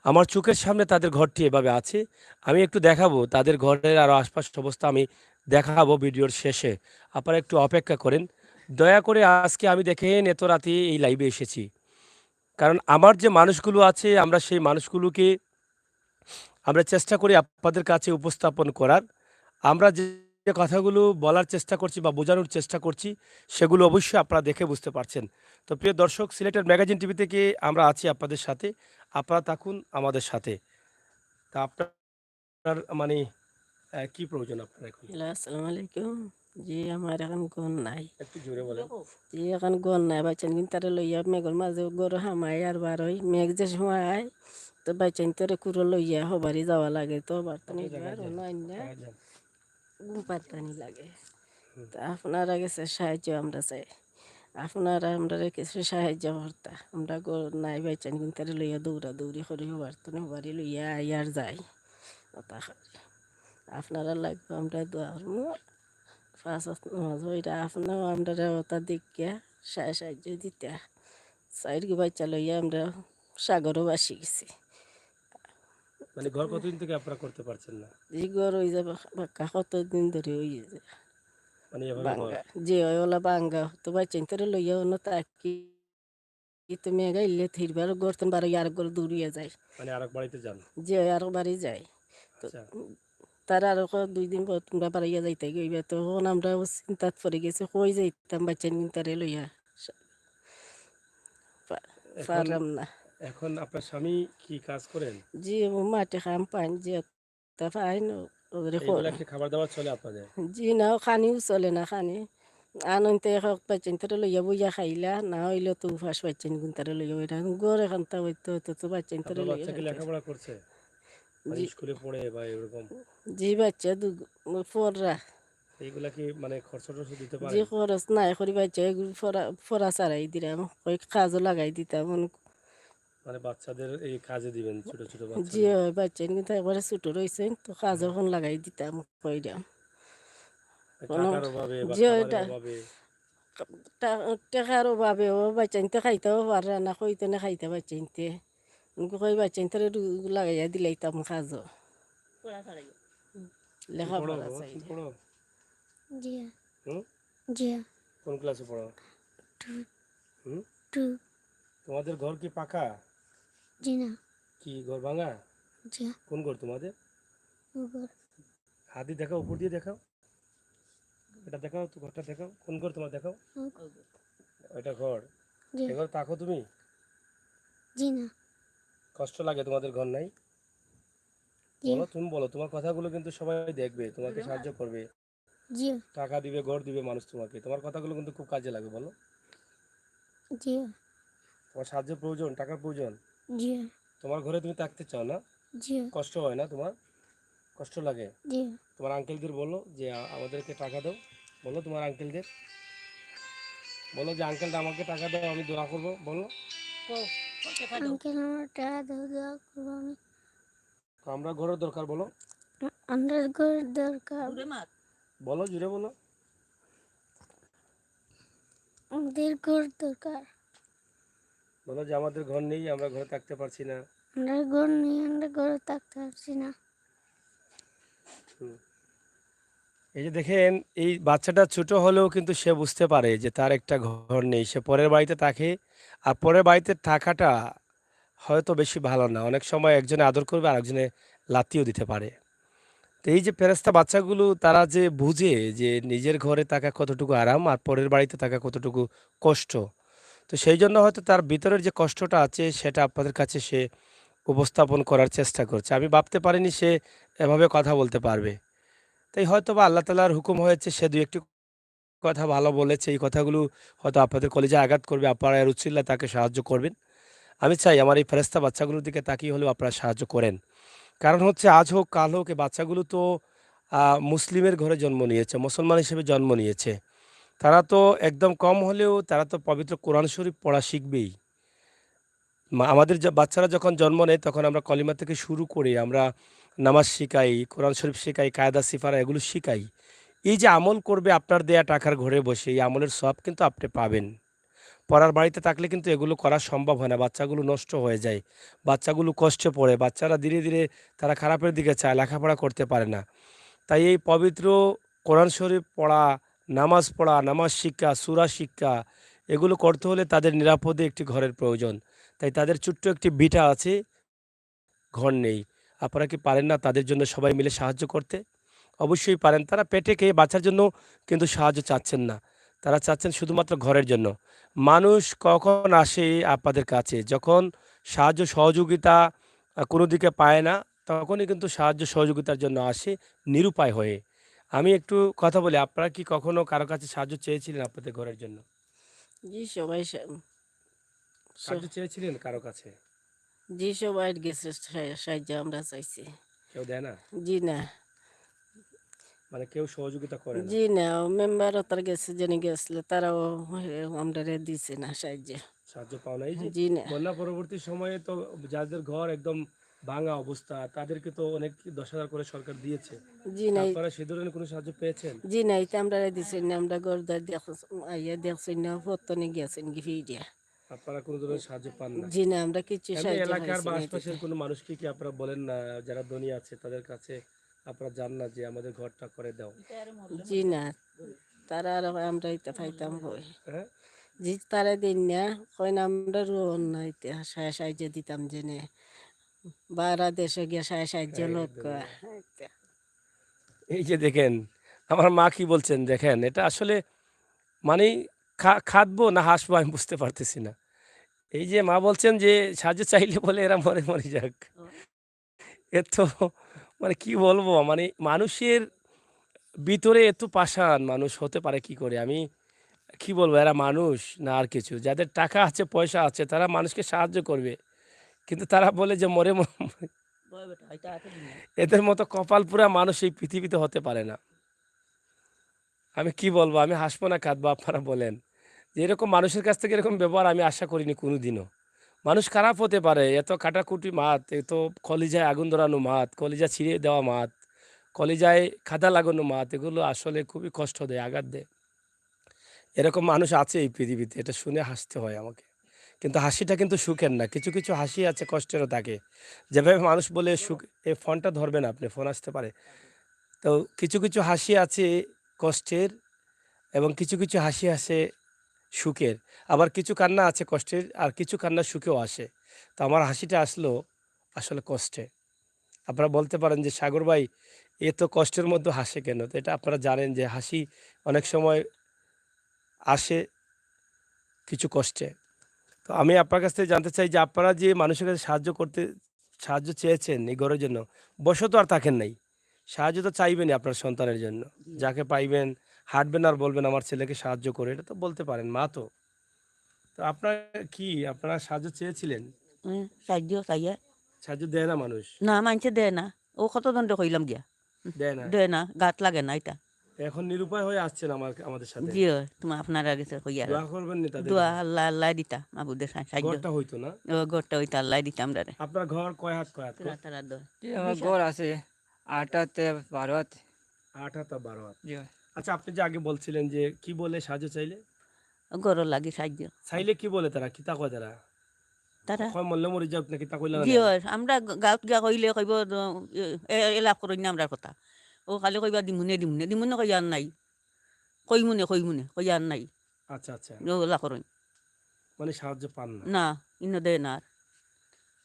আমার চোখের সামনে তাদের ঘরটি এভাবে আছে। আমি একটু দেখাবো তাদের ঘরের আরও আশপাশের অবস্থা, আমি দেখাবো ভিডিওর শেষে। আপনারা একটু অপেক্ষা করেন দয়া করে। আজকে আমি দেখেন এত রাতে এই লাইভে এসেছি, কারণ আমার যে মানুষগুলো আছে, আমরা সেই মানুষগুলোকে আমরা চেষ্টা করি আপনাদের কাছে উপস্থাপন করার। আমরা যে যে কথাগুলো বলার চেষ্টা করছি বা বোঝানোর চেষ্টা করছি, সেগুলো অবশ্যই আপনারা দেখে বুঝতে পারছেন। তো প্রিয় দর্শক, সিলেটের ম্যাগাজিন টিভি থেকে আমরা আছি আপনাদের সাথে, আপনারা থাকুন আমাদের সাথে। তা আপনার মানে কি প্রয়োজন আপনার এখন? হ্যালো আসসালামু আলাইকুম। জি আমার এখন গন নাই। একটু জোরে বলেন। জি এখন গন নাই বাচ্চান কিন্তু তারা লইয়া মেঘর মাঝে গরু হামাই আর বার হয় মেঘ যে সময় আয় তো বাচ্চান তোরে কুড়ো লইয়া হবারই যাওয়া লাগে তো বার্তানি কত জায়গায় যান? অন্য কোথায় যান? পারতানি লাগে। তা আপনারা কাছে সাহায্য আমরা চাই। আপনারা আমরা কিছু সাহায্য করতা আমরা নাই বাচ্চান কিন্তু তারা লইয়া দৌড়া দৌড়ি করি বার্তানি হবারই লইয়া আই আর যাই ওটা করি। আপনারা লাগবে আমরা দোয়া করবো। পাঁচ ওয়াক্ত নামাজ ওইটা আপনারও আমরা ওটা দেখিয়া সাহায্য দিতা সাইড বাচ্চা লইয়া আমরা সাগরও বাসি গেছি। মানে ঘর কতদিন থেকে আপনারা করতে পারছেন না? যে ঘর হয়ে যাবে বাক্কা কতদিন ধরে হয়ে যায় মানে এভাবে ঘর বাঙ্গা যে হয় ওলা বাঙ্গা তো বাচ্চা তোরে লইয়া অন্য তাকি তুমি গাইলে থিরবার গড়তেন বারো আর গড় দৌড়িয়ে যায় মানে আরেক বাড়িতে যান? যে হয় আর বাড়ি যায় তো আচ্ছা, তার আরো 2 দিন পর তোমরা বাড়াইয়া যাইতে গইবে তখন আমরা চিন্তাত পড়ে গেছি কই যাইতাম বাচ্চা তারে লইয়া এখন পারলাম না। এখন আপনার স্বামী কি কাজ করেন? জি ও মাঠে খাম পান যে তা পাইন ওদের এইগুলা কি খাবার দাবার চলে আপনাদের? জি না খানিও চলে না খানি আনন্তে হোক বাচ্চান তারা লইয়া বইয়া খাইলা না হইলে তো উপাস বাচ্চান গুণ তারা লইয়া বইরা গড়ে খান্তা হইতো তো বাচ্চান তারা আপনার লইয়া বাচ্চা কি খাইতে। লেখাপড়া করছে? মানে জি স্কুলে পড়ে বা এরকম? জি বাচ্চা ফোররা এইগুলা কি মানে খরচ টরচ দিতে জি পারেন? খরচ নাই করি বাচ্চা এগুলো ফোরা চারাই দিলাম কই কাজও লাগাই দিতাম মানে বাচ্চাদের এই কাজে দিবেন, ছোট ছোট জি বাচ্চাদের? হয় বাচ্চা কিন্তু একবারে ছোট রয়েছে তো কাজও এখন লাগাই দিতাম কইরাম কোনো টাকার অভাবে বা জি খাবারের অভাবে? টাকার অভাবেও বাচ্চাইতে খাইতেও পারে না কইতে না খাইতে বাচ্চাইতে কই বাচ্চাইতে লাগাইয়া দিলাইতাম কাজও কি পড়ো লেখাপড়া বাবা, চাই কি পড়ো? জিয়া হুম? জিয়া কোন ক্লাসে পড়ো? টু হুম? টু তোমাদের ঘর কি পাকা? জিনা কি ঘর ভাঙা? জিয়া কোন ঘর তোমাদের? উগর হাত দিয়ে দেখাও, উপর দিয়ে দেখাও, এটা দেখাও তো, ঘরটা দেখাও, কোন ঘর তোমার দেখাও? ওইটা ঘর? জিয়া এ ঘর থাকো তুমি? জিনা কষ্ট লাগে তোমাদের ঘর নাই? জিয়া বলো, তুমি বলো, তোমার কথাগুলো কিন্তু সবাই দেখবে, তোমাকে সাহায্য করবে, জিয়া টাকা দিবে, ঘর দিবে মানুষ তোমাকে, তোমার কথাগুলো কিন্তু খুব কাজে লাগবে। বলো, জিয়া তোমার সাহায্য প্রয়োজন, টাকার প্রয়োজন, জিয়া তোমার ঘরে তুমি থাকতে চাও না? জিয়া কষ্ট হয় না তোমার? কষ্ট লাগে? জিয়া তোমার আঙ্কেলদের বলো যে আমাদেরকে টাকা দাও, বলো তোমার আঙ্কেলদের, বলো যে আঙ্কেলটা আমাকে টাকা দাও, আমি দোয়া করবো, বলো। আঙ্কেল আমার টাকা দাও দোয়া করবো আমি আমরা ঘরের দরকার, বলো, আমরা ঘর দরকার বলো, জুড়ে বলো। আমাদের ঘর দরকার বলো যে আমাদের ঘর নেই, আমরা ঘরে থাকতে পারছি না। আমরা ঘর নেই আমরা ঘরে থাকতে পারছি না হুম। এই যে দেখেন, এই বাচ্চাটা ছোট হলেও কিন্তু সে বুঝতে পারে যে তার একটা ঘর নেই, সে পরের বাড়িতে থাকে। আর পরের বাড়িতে থাকাটা হয়তো বেশি ভালো না, অনেক সময় একজনে আদর করবে আর একজনে লাথিও দিতে পারে। তো এই যে ফেরেশতা বাচ্চাগুলো তারা যে বুঝে যে নিজের ঘরে থাকা কতটুকু আরাম আর পরের বাড়িতে থাকা কতটুকু কষ্ট, তো সেই জন্য হয়তো তার ভিতরের যে কষ্টটা আছে সেটা আপনাদের কাছে সে উপস্থাপন করার চেষ্টা করছে। আমি ভাবতে পারিনি সে এভাবে কথা বলতে পারবে। তাই হয়তো বা আল্লাহ তাআলার হুকুম হয়েছে, সে দু একটি কথা ভালো বলেছে, এই কথাগুলো হয়তো আপনাদের কলিজায় আঘাত করবে, আপনারা এর উছিলায় তাকে সাহায্য করবেন। আমি চাই আমার এই ফেরেশতা বাচ্চাগুলোর দিকে তাকিয়ে হলেও আপনারা সাহায্য করেন। কারণ হচ্ছে আজ হোক কাল হোক এই বাচ্চাগুলো তো মুসলিমের ঘরে জন্ম নিয়েছে, মুসলমান হিসেবে জন্ম নিয়েছে। তারা তো একদম কম হলেও তারা তো পবিত্র কোরআন শরীফ পড়া শিখবেই। আমাদের বাচ্চারা যখন জন্ম নেয় তখন আমরা কলিমা থেকে শুরু করে আমরা নামাজ শিখাই, কোরআন শরীফ শিখাই, কায়দা সিফারা এগুলো শিখাই। এই যে আমল করবে আপনার দেয়া টাকার ঘরে বসে, এই আমলের সব কিন্তু আপনি পাবেন। পড়ার বাড়িতে থাকলে কিন্তু এগুলো করা সম্ভব হয় না, বাচ্চাগুলো নষ্ট হয়ে যায়, বাচ্চাগুলো কষ্টে পড়ে, বাচ্চারা ধীরে ধীরে তারা খারাপের দিকে চায়, লেখাপড়া করতে পারে না। তাই এই পবিত্র কোরআন শরীফ পড়া, নামাজ পড়া, নামাজ শিক্ষা, সূরা শিক্ষা এগুলো করতে হলে তাদের নিরাপদে একটি ঘরের প্রয়োজন। তাই তাদের ছোট্ট একটি ভিটা আছে, ঘর নেই। আপনারা কি পারেন না তাদের জন্য সবাই মিলে সাহায্য করতে? অবশ্যই পারেন। তারা পেটে খেয়ে বাঁচার জন্য কিন্তু সাহায্য চাচ্ছেন না। তারা চাচ্ছেন শুধুমাত্র ঘরের জন্য। মানুষ কখন আসে আপনাদের কাছে? যখন সাহায্য সহযোগিতা কোনো দিকে পায় না, তখনই কিন্তু সাহায্য সহযোগিতার জন্য আসে নিরুপায় হয়ে। আমি একটু কথা বলি, আপনারা কি কখনো কারো কাছে সাহায্য চেয়েছিলেন আপনাদের ঘরের জন্য? জি সবাই সাহায্য চেয়েছিলেন কারো কাছে? জি সবাই গেছে সাহায্য আমরা চাইছি। কেউ দেয় না? জি না, মানে কেউ সহযোগিতা করে না? জি না, মেম্বার তার গেছে যিনি গেছিল তারাও আমরা দিছে না সাহায্য। সাহায্য পাও না? এই যে জি না, বন্যা পরবর্তী সময়ে তো যাদের ঘর একদম ভাঙা অবস্থা তাদেরকে তো অনেক 10,000 করে সরকার দিয়েছে। জি তা নাই, আপনারা সে ধরনের কোনো সাহায্য পেয়েছেন? জি নাই, তা আমরা দিছি না, আমরা গরদার দেখ আইয়া দেখছি না, পত্তনে গেছেন গিফিডিয়া। আপনারা কোনো ধরনের সাহায্য পান না? জি না, আমরা কিছু এমনি সাহায্য এলাকার পাইছি বা না আশপাশের এটাতে। কোনো মানুষকে কি আপনারা বলেন না, যারা ধনী আছে তাদের কাছে আপনারা যান না যে আমাদের ঘরটা করে দাও? জি না, তারা আর আমরা এটা পাইতাম কই। হ্যাঁ? জি তারা দিন না, কই না আমরা রোন না এটা সাহায্য দিতাম জেনে বারা দেশে গিয়ে সাহায্য হ্যাঁ, লোক একদম না। এই যে দেখেন, আমার মা কি বলছেন দেখেন, এটা আসলে মানে খাদবো না হাসবো আমি বুঝতে পারতেছি না। এই যে মা বলছেন যে সাহায্য চাইলে বলে এরা মরে মরে যাক। এ তো মানে কি বলবো, মানে মানুষের ভিতরে এত পাষাণ মানুষ হতে পারে কি করে? আমি কি বলবো, এরা মানুষ না আর কিছু? যাদের টাকা আছে পয়সা আছে তারা মানুষকে সাহায্য করবে, কিন্তু তারা বলে যে এদের মতো কপাল পুরা মানুষ এই পৃথিবীতে হতে পারে না। আমি কি বলবো, আমি হাসবো না কাঁদবো আপনারা বলেন? যে এরকম মানুষের কাছ থেকে এরকম ব্যবহার আমি আশা করিনি কোনোদিনও। মানুষ খারাপ হতে পারে, এত কাটাকুটি মাত, এত কলিজায় আগুন ধরানো মাত, কলিজা ছিঁড়ে দেওয়া মাত, কলিজায় খাদা লাগানো মাত, এগুলো আসলে খুবই কষ্ট দেয়, আঘাত দেয়। এরকম মানুষ আছে এই পৃথিবীতে, এটা শুনে হাসতে হয় আমাকে। কিন্তু হাসিটা কিন্তু সুখের না, কিছু কিছু হাসি আছে কষ্টেরও থাকে। যেভাবে মানুষ বলে সুখ, এই ফোনটা ধরবেন আপনি, ফোন আসতে পারে। তো কিছু কিছু হাসি আছে কষ্টের, এবং কিছু কিছু হাসি আছে সুখের। আবার কিছু কান্না আছে কষ্টের, আর কিছু কান্না সুখেও আসে। তো আমার হাসিটা আসলো আসলে কষ্টে। আপনারা বলতে পারেন যে সাগর ভাই এ তো কষ্টের মধ্যে হাসে কেন? তো এটা আপনারা জানেন যে হাসি অনেক সময় আসে কিছু কষ্টে। তো আমি আপনার কাছ থেকে জানতে চাই যে আপনারা যে মানুষের কাছে সাহায্য চেয়েছেন এই ঘরের জন্য, বসে তো আর থাকেন নাই। সাহায্য তো চাইবেনই আপনার সন্তানের জন্য। যাকে পাইবেন হাঁটবেন আর বলবেন আমার ছেলেকে সাহায্য করে, এটা তো বলতে পারেন, মা তো। তো আপনার কি আপনারা সাহায্য চেয়েছিলেন? সাহায্য চাইয়া সাহায্য দেয় না মানুষ? না, মানছে দেয় না। ও কত দণ্ড কইলাম গিয়া, দেয় না? দেয় না, গাত লাগে না এটা। এখন নিরুপায় হয়ে আসছেন আমাদের সাথে। জি হয়, তোমার আপনারা গেছে কইয়া দোয়া করবেন নি তাদের দোয়া জন্য? আল্লাহ আল্লাহ দিতা মাবুদের সাহায্য। ঘরটা হইতো না? ও গড়টা ওইটা আল্লাহ দিতা আমরা রে। আপনার ঘর কয় হাত কয় হাত তারা তারা দোয়া যে আমার গড় আছে 8 হাতে 12 হাত। 8 হাত আর 12 হাত। জি হয়। আচ্ছা, আপনি যে আগে বলছিলেন যে কি বলে সাহায্য চাইলে? গড় লাগে সাহায্য চাইলে কি বলে তারা, কিতা কয় তারা? তারা। কয় মরলে মরি যাক না, কিতা কইলা না জি জানি? হয়, আমরা গাঁৱত গিয়া কইলে কইব এলাপ করি না আমরার কথা। ও খালি কইবা দিমুনে দিমুনে দিমুনে কই আর নাই, কইমুনে কই আর নাই। আচ্ছা আচ্ছা, ওলা করুন মানে সাহায্য পান না। না, ইনো দেয় না আর।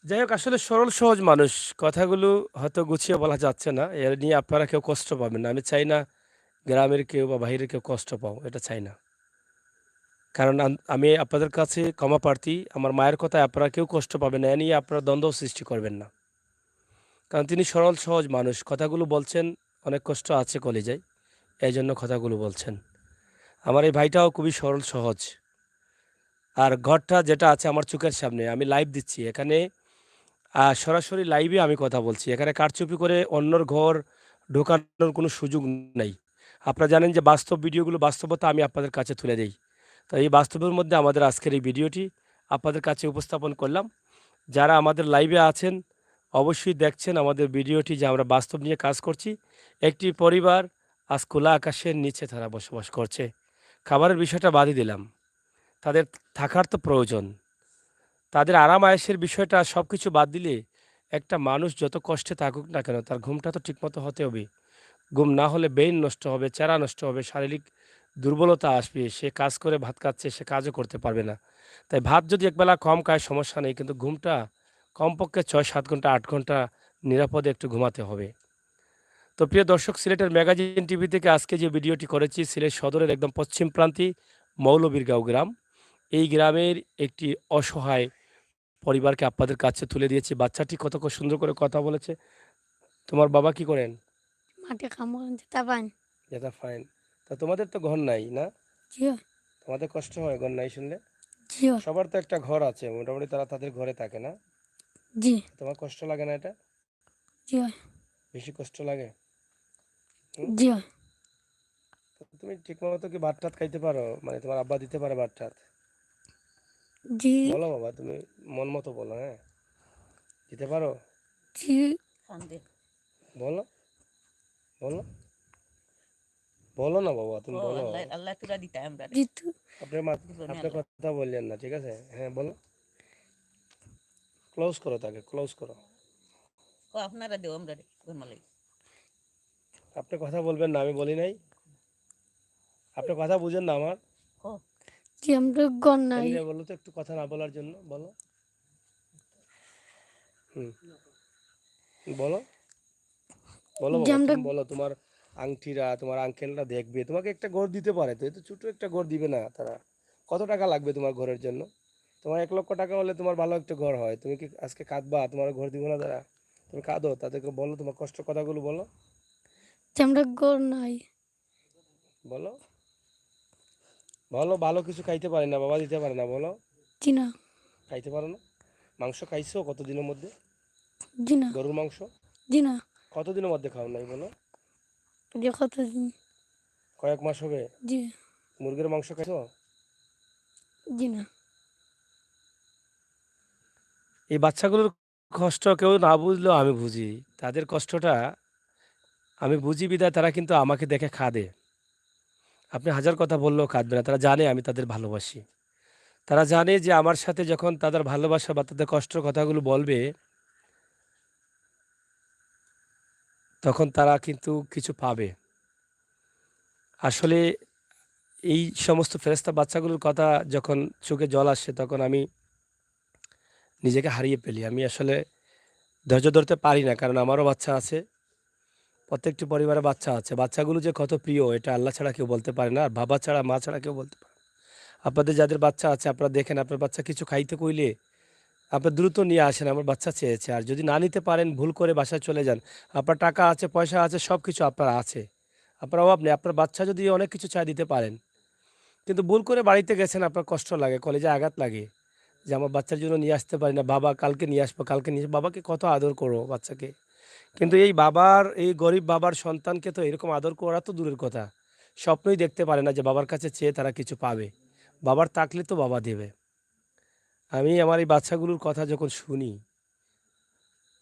যাই হোক, আসলে সরল সহজ মানুষ, কথাগুলো হয়তো গুছিয়ে বলা যাচ্ছে না, এর নিয়ে আপনারা কেউ কষ্ট পাবেন না। আমি চাই না গ্রামের কেউ বা বাইরের কেউ কষ্ট পাও, এটা চাই না। কারণ আমি আপনাদের কাছে ক্ষমা প্রার্থী, আমার মায়ের কথায় আপনারা কেউ কষ্ট পাবেন না, এ নিয়ে আপনারা দ্বন্দ্ব সৃষ্টি করবেন না। কারণ তিনি সরল সহজ মানুষ, কথাগুলো বলছেন অনেক কষ্ট আছে কলিজায়, এই জন্য কথাগুলো বলছেন। আমার এই ভাইটাও খুবই সরল সহজ। আর ঘরটা যেটা আছে আমার চোখের সামনে, আমি লাইভ দিচ্ছি এখানে, সরাসরি লাইভে আমি কথা বলছি, এখানে কারচুপি করে অন্যর ঘর ঢোকানোর কোনো সুযোগ নেই। আপনারা জানেন যে বাস্তব ভিডিওগুলো, বাস্তবতা আমি আপনাদের কাছে তুলে দেই। তো এই বাস্তবের মধ্যে আমাদের আজকের এই ভিডিওটি আপনাদের কাছে উপস্থাপন করলাম। যারা আমাদের লাইভে আছেন অবশ্যই দেখছেন আমাদের ভিডিওটি, যে আমরা বাস্তব নিয়ে কাজ করছি। একটি পরিবার আজ খোলা আকাশের নিচে তারা বসবাস করছে। খাবারের বিষয়টা বাদই দিলাম, তাদের থাকার তো প্রয়োজন, তাদের আরাম আয়েশের বিষয়টা সব কিছু বাদ দিলে একটা মানুষ যত কষ্টে থাকুক না কেন তার ঘুমটা তো ঠিকমতো হতে হবে। ঘুম না হলে ব্রেইন নষ্ট হবে, চেহারা নষ্ট হবে, শারীরিক দুর্বলতা আসবে, সে কাজ করে ভাত খাচ্ছে সে কাজও করতে পারবে না। তাই ভাত যদি একবেলা কম খায় সমস্যা নেই, কিন্তু ঘুমটা কমপক্ষে 6-7 ঘন্টা 8 ঘন্টা নিরাপদে একটু ঘুমাতে হবে। তো প্রিয় দর্শক, সিলেটের ম্যাগাজিন টিভি থেকে আজকে যে ভিডিওটি করেছি সিলেট সদরের একদম পশ্চিম প্রান্তি মৌলবীরগাঁও গ্রাম, এই গ্রামের একটি অসহায় পরিবারকে আপনাদের কাছে তুলে দিয়েছি। বাচ্চাটি কত সুন্দর করে কথা বলেছে। তোমার বাবা কি করেন? মাঠে কাম করেন যেতে পান। যেটা ফাইন। তা তোমাদের তো ঘর নাই না? জি হয়, তোমাদের কষ্ট হয় ঘর নাই শুনলে? জি হয়, সবার তো একটা ঘর আছে, মোটামুটি তারা তাদের ঘরে থাকে না? জি, তোমার কষ্ট লাগে না এটা? জি হয়, বেশি কষ্ট লাগে? হুম? জি হয়, তো তুমি ঠিক মতো কি ভাত টাত খাইতে পারো? মানে তোমার আব্বা দিতে পারে ভাত টাত? জি, বলো বাবা, তুমি মন মতো বলো, হ্যাঁ? দিতে পারো? জি, কান্দে বলো, বলো, বলো না বাবা, ও তুমি বলো। আল্লাহ আল্লাহ তুরা দিতা আমরা রে জিতু, আপনি জীবনে আপনি আল্লাহ কথা বললেন না, ঠিক আছে? হ্যাঁ বলো, ক্লোজ করো, তাকে ক্লোজ করো। ও আপনারা দেও আমরা রে গরমালাই আপনি কথা বলবেন না, আমি বলি নাই? আপনি কথা বুঝেন না আমার? ও জি আমরা ঘর নাই, এমনি বলো তো, একটু কথা না বলার জন্য বলো। হুম, বলো, বলো জি বাবা, আমরা তুমি বলো। তোমার আংটিরা, তোমার আঙ্কেলরা দেখবে, তোমাকে একটা ঘর দিতে পারে তো, এত ছোট একটা ঘর দিবে না তারা? কত টাকা লাগবে তোমার ঘরের জন্য? তোমার 1 লক্ষ টাকা হলে তোমার ভালো একটা ঘর হয়, তুমি কি আজকে কাঁদবা তোমার ঘর দিব না তারা? তুমি কাঁদো, তাদেরকে বলো, তোমার কষ্ট কথাগুলো বলো, জি আমরা ঘর নাই, বলো, বলো। ভালো কিছু খাইতে পারে না, বাবা দিতে পারে না, বলো। জি না, খাইতে পারো না? মাংস খাইছো কতদিনের মধ্যে? জি না, গরুর মাংস জি না, কতদিনের মধ্যে খাও নাই বলো? যে কতদিন, কয়েক মাস হবে? জি, মুরগির মাংস খাইছো? জি না, এই বাচ্চাগুলোর কষ্ট কেউ না বুঝলেও আমি বুঝি। তাদের কষ্টটা আমি বুঝি বিধায় তারা কিন্তু আমাকে দেখে কাঁদে। আপনি হাজার কথা বললেও কাঁদবে না। তারা জানে আমি তাদের ভালোবাসি। তারা জানে যে আমার সাথে যখন তাদের ভালোবাসা বা তাদের কষ্টের কথাগুলো বলবে, তখন তারা কিন্তু কিছু পাবে। আসলে এই সমস্ত ফেরেশতা বাচ্চাগুলোর কথা যখন চোখে জল আসে, তখন আমি নিজেকে হারিয়ে ফেলি। আমি আসলে ধৈর্য ধরতে পারি না, কারণ আমারও বাচ্চা আছে। প্রত্যেকটি পরিবারে বাচ্চা আছে। বাচ্চাগুলো যে কত প্রিয় এটা আল্লাহ ছাড়া কেউ বলতে পারে না। আর বাবা ছাড়া, মা ছাড়া কেউ বলতে পারে না। আপনাদের যাদের বাচ্চা আছে, আপনারা দেখেন আপনার বাচ্চা কিছু খাইতে কইলে আপনি দ্রুত নিয়ে আসেন, আমার বাচ্চা চেয়েছে। আর যদি না নিতে পারেন, ভুল করে বাসায় চলে যান। আপনার টাকা আছে, পয়সা আছে, সব কিছু আপনার আছে। আপনার অভাব নেই। আপনার বাচ্চা যদি অনেক কিছু চায় দিতে পারেন। কিন্তু ভুল করে বাড়িতে গেছেন, আপনার কষ্ট লাগে, কলেজে আঘাত লাগে যে আমার বাচ্চার জন্য নিয়ে আসতে পারি না। বাবা কালকে নিয়ে আসবো, কালকে নিয়ে আসবো। বাবাকে কত আদর করো বাচ্চাকে। কিন্তু এই বাবার, এই গরিব বাবার সন্তানকে তো এরকম আদর করা তো দূরের কথা। স্বপ্নই দেখতে পারে না যে বাবার কাছে চেয়ে তারা কিছু পাবে। বাবার থাকলে তো বাবা দেবে। আমি আমার এই বাচ্চাগুলোর কথা যখন শুনি,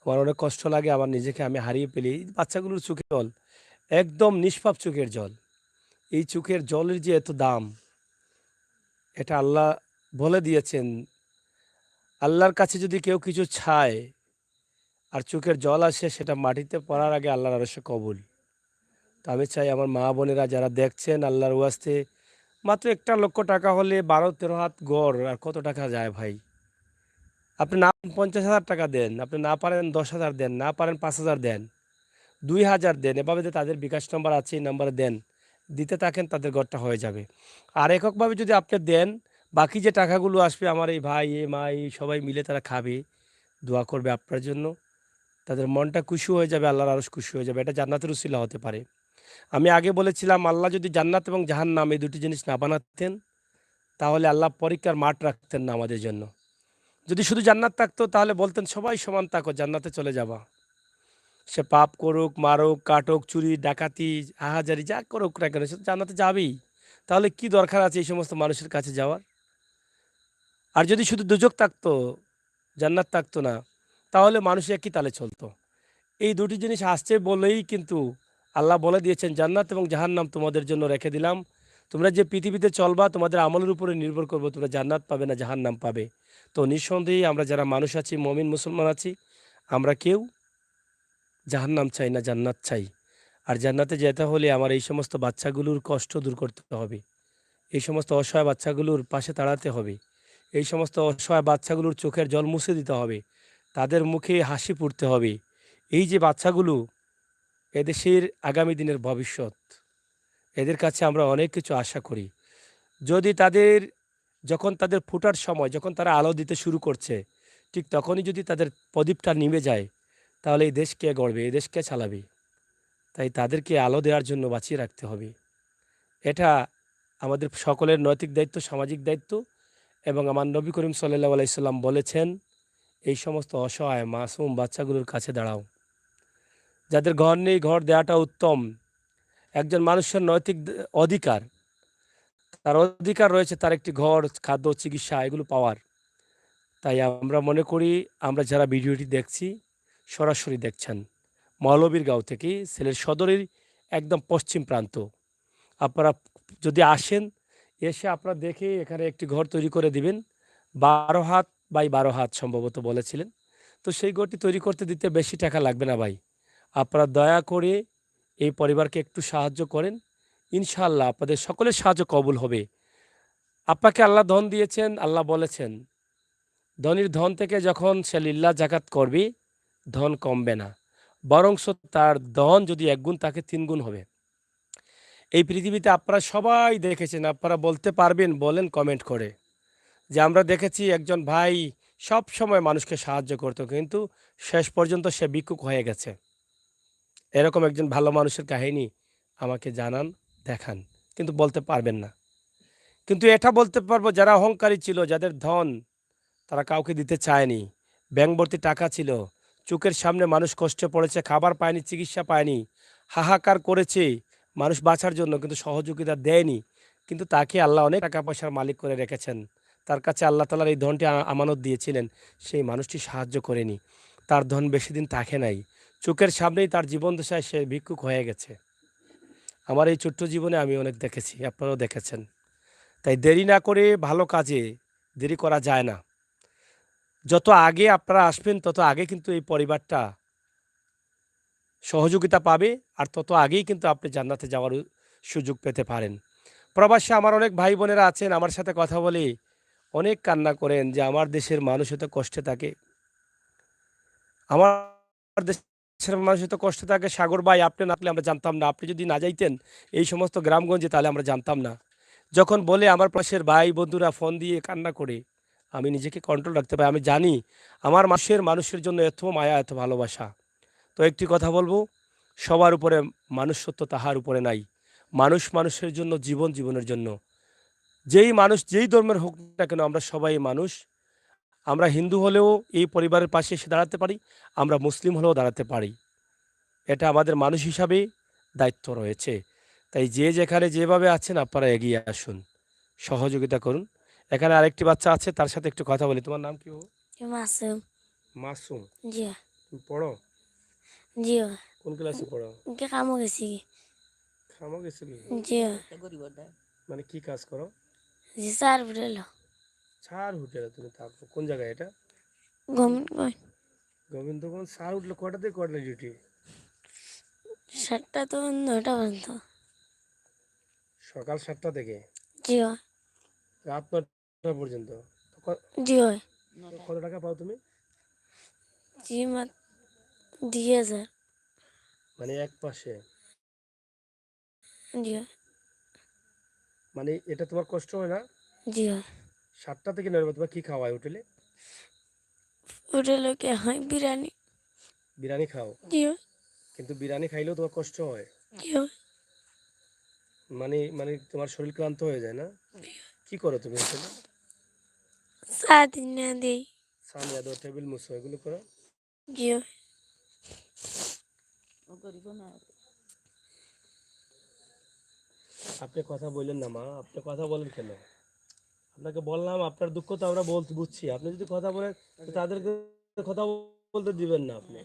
আমার অনেক কষ্ট লাগে। আমার নিজেকে আমি হারিয়ে ফেলি। এই বাচ্চাগুলোর চোখের জল একদম নিষ্পাপ চোখের জল। এই চোখের জলের যে এত দাম, এটা আল্লাহ বলে দিয়েছেন। আল্লাহর কাছে যদি কেউ কিছু চায় আর চোখের জল আসে, সেটা মাটিতে পড়ার আগে আল্লাহর আরশে কবুল। তো আমি চাই আমার মা বোনেরা যারা দেখছেন, আল্লাহর ওয়াস্তে মাত্র 1 লক্ষ টাকা হলে 12-13 হাত গড় আর কত টাকা যায় ভাই? আপনি না 50,000 টাকা দেন, আপনি না পারেন 10,000 দেন, না পারেন 5,000 দেন, 2,000 দেন। এভাবে যে তাদের বিকাশ নম্বর আছে, এই নাম্বারে দেন, দিতে থাকেন, তাদের ঘরটা হয়ে যাবে। আর এককভাবে যদি আপনি দেন, বাকি যে টাকাগুলো আসবে আমার এই ভাই, এই মা, এই সবাই মিলে তারা খাবে, দোয়া করবে আপনার জন্য। তাদের মনটা খুশি হয়ে যাবে, আল্লাহর আরশ খুশি হয়ে যাবে। এটা জান্নাতের উসিলা হতে পারে। আমি আগে বলেছিলাম, আল্লাহ যদি জান্নাত এবং জাহান্নাম এই দুটি জিনিস না বানাতেন, তাহলে আল্লাহ পরীক্ষার মাঠ রাখতেন না আমাদের জন্য। যদি শুধু জান্নাত থাকতো, তাহলে বলতেন সবাই সমান থাকো, জান্নাতে চলে যাবা। সে পাপ করুক, মারুক, কাটুক, চুরি, ডাকাতি, আহাজারি যা করুক না কেন, সে তো জান্নাতে যাবেই। তাহলে কি দরকার আছে এই সমস্ত মানুষের কাছে যাওয়ার? আর যদি শুধু দুজক থাকতো, জান্নাত থাকতো না, তাহলে মানুষ একই তালে চলতো। এই দুটি জিনিস আসছে বলেই কিন্তু আল্লাহ বলে দিয়েছেন, জান্নাত এবং জাহান্নাম তোমাদের জন্য রেখে দিলাম। তোমরা যে পৃথিবীতে চলবা, তোমাদের আমলের উপরে নির্ভর করবো, তোমরা জান্নাত পাবে না জাহান্নাম পাবে। তো নিঃসন্দেহে আমরা যারা মানুষ আছি, মমিন মুসলমান আছি, আমরা কেউ জাহান্নাম চাই না, জান্নাত চাই। আর জান্নাতে যেতে হলে আমার এই সমস্ত বাচ্চাগুলোর কষ্ট দূর করতে হবে। এই সমস্ত অসহায় বাচ্চাগুলোর পাশে দাঁড়াতে হবে। এই সমস্ত অসহায় বাচ্চাগুলোর চোখের জল মুছে দিতে হবে। তাদের মুখে হাসি ফুটতে হবে। এই যে বাচ্চাগুলো এদেশের আগামী দিনের ভবিষ্যৎ, এদের কাছে আমরা অনেক কিছু আশা করি। যদি তাদের, যখন তাদের ফোটার সময়, যখন তারা আলো দিতে শুরু করছে, ঠিক তখনই যদি তাদের প্রদীপটা নিভে যায়, তাহলে এই দেশ কে গড়বে, এই দেশ কে চালাবে? তাই তাদেরকে আলো দেওয়ার জন্য বাঁচিয়ে রাখতে হবে। এটা আমাদের সকলের নৈতিক দায়িত্ব, সামাজিক দায়িত্ব। এবং আমার নবী করিম সাল্লাল্লাহু আলাইহি সাল্লাম বলেছেন, এই সমস্ত অসহায় মাসুম বাচ্চাগুলোর কাছে দাঁড়াও। যাদের ঘর নেই, ঘর দেওয়াটা উত্তম। একজন মানুষের নৈতিক অধিকার, তার অধিকার রয়েছে তার একটি ঘর, খাদ্য, চিকিৎসা এগুলো পাওয়ার। তাই আমরা মনে করি, আমরা যারা ভিডিওটি দেখছি, সরাসরি দেখছেন মৌলভীরগাঁও থেকে, সিলেট সদরের একদম পশ্চিম প্রান্ত। আপনারা যদি আসেন, এসে আপনারা দেখে এখানে একটি ঘর তৈরি করে দিবেন। 12 হাত বাই 12 হাত সম্ভবত বলেছিলেন। তো সেই ঘরটি তৈরি করতে দিতে বেশি টাকা লাগবে না ভাই। আপনারা দয়া করে এই পরিবারকে একটু সাহায্য করেন। ইনশাআল্লাহ আপনাদের সকলের সাহায্য কবুল হবে। আপনাকে আল্লাহ ধন দিয়েছেন, আল্লাহ বলেছেন, ধনীর ধন থেকে যখন সে লিল্লাহ জাকাত করবে, ধন কমবে না, বরংস তার ধন যদি 1 গুণ তাকে 3 গুণ হবে। এই পৃথিবীতে আপনারা সবাই দেখেছেন, আপনারা বলতে পারবেন, বলেন কমেন্ট করে, যে আমরা দেখেছি একজন ভাই সব সময় মানুষকে সাহায্য করতো, কিন্তু শেষ পর্যন্ত সে ভিক্ষুক হয়ে গেছে। এরকম একজন ভালো মানুষের কাহিনী আমাকে জানান, দেখান, কিন্তু বলতে পারবেন না। কিন্তু এটা বলতে পারবো, যারা অহংকারী ছিল, যাদের ধন তারা কাউকে দিতে চায়নি, ব্যাংক ভর্তি টাকা ছিল, চোখের সামনে মানুষ কষ্টে পড়েছে, খাবার পায়নি, চিকিৎসা পায়নি, হাহাকার করেছে মানুষ বাঁচার জন্য, কিন্তু সহযোগিতা দেয়নি। কিন্তু তাকে আল্লাহ অনেক টাকা পয়সার মালিক করে রেখেছেন, তার কাছে আল্লাহ তাআলার এই ধনটি আমানত দিয়েছিলেন, সেই মানুষটি সাহায্য করেনি, তার ধন বেশি দিন থাকে নাই, চোখের সামনেই তার জীবন দশায় সে ভিক্ষুক হয়ে গেছে। আমার এই ছোট্ট জীবনে আমি অনেক দেখেছি, আপনারাও দেখেছেন। তাই দেরি না করে ভালো কাজে দেরি করা যায় না। যত আগে আপনারা আসবেন, তত আগে কিন্তু এই পরিবারটা সহযোগিতা পাবে, আর তত আগেই কিন্তু আপনি জান্নাতে যাওয়ার সুযোগ পেতে পারেন। প্রবাসে আমার অনেক ভাই বোনেরা আছেন, আমার সাথে কথা বলে অনেক কান্না করেন যে আমার দেশের মানুষ এত কষ্টে থাকে, আমার দেশের মানুষ এত কষ্টে থাকে। সাগর ভাই, আপনি না থাকলে আমরা জানতাম না, আপনি যদি না যাইতেন এই সমস্ত গ্রামগঞ্জে, তাহলে আমরা জানতাম না। যখন বলে আমার পাশের ভাই বন্ধুরা ফোন দিয়ে কান্না করে, আমি নিজেকে কন্ট্রোল রাখতে পারি। আমি জানি আমার মানুষের জন্য এত মায়া, এত ভালোবাসা। তো একটি কথা বলবো, সবার উপরে মানুষ সত্য, তাহার উপরে নাই। মানুষ মানুষের জন্য, জীবন জীবনের জন্য। যেই মানুষ যেই ধর্মের হোক না কেন, আমরা সবাই মানুষ। আমরা হিন্দু হলেও এই পরিবারের পাশে এসে দাঁড়াতে পারি, আমরা মুসলিম হলেও দাঁড়াতে পারি। এটা আমাদের মানুষ হিসাবে দায়িত্ব রয়েছে। তাই যে যেখানে যেভাবে আছেন, আপনারা এগিয়ে আসুন, সহযোগিতা করুন। এখানে আরেকটি বাচ্চা আছে, তার সাথে একটু কথা বলি। তোমার নাম কি? মাসুম। মাসুম। জি। তুমি পড়ো? জি। কোন ক্লাসে পড়ো? কে কামো গেছি। খামো গেছিলি? জি। মানে কি কাজ করো? জি স্যার বললো। সার হোটেলে তুমি থাকো? কোন জায়গায় এটা? গোবিন্দগঞ্জ। গোবিন্দগঞ্জ। সার উঠলো কটা থেকে কটা ডিউটি? 7টা তো 9টা পর্যন্ত। সকাল 7টা থেকে জি। রাত 9টা পর্যন্ত। জি। কত টাকা পাও তুমি? জি 2000। মানে এক পাশে? জি। মানে এটা তোমার কষ্ট হয় না? জি। 7টা থেকে 9টা তোমার কি খাওয়ায় হোটেলে? হোটেলে কে হয় বিরিয়ানি। বিরিয়ানি খাও? জি। কিন্তু বিরিয়ানি খাইলেও তোমার কষ্ট হয়? জি। মানে মানে তোমার শরীর ক্লান্ত হয়ে যায় না? কি করো তুমি হোটেলে? সাদিন না দেই। সামনে দাও, টেবিল মুছো, এগুলো করো? জি। আপনি কথা বললেন না মা, আপনি কথা বলেন কেন? আপনাকে বললাম, আপনার দুঃখ তো আমরা বুঝছি, আপনি যদি কথা বলেন তো তাদেরকে কথা বলতে দিবেন না আপনি।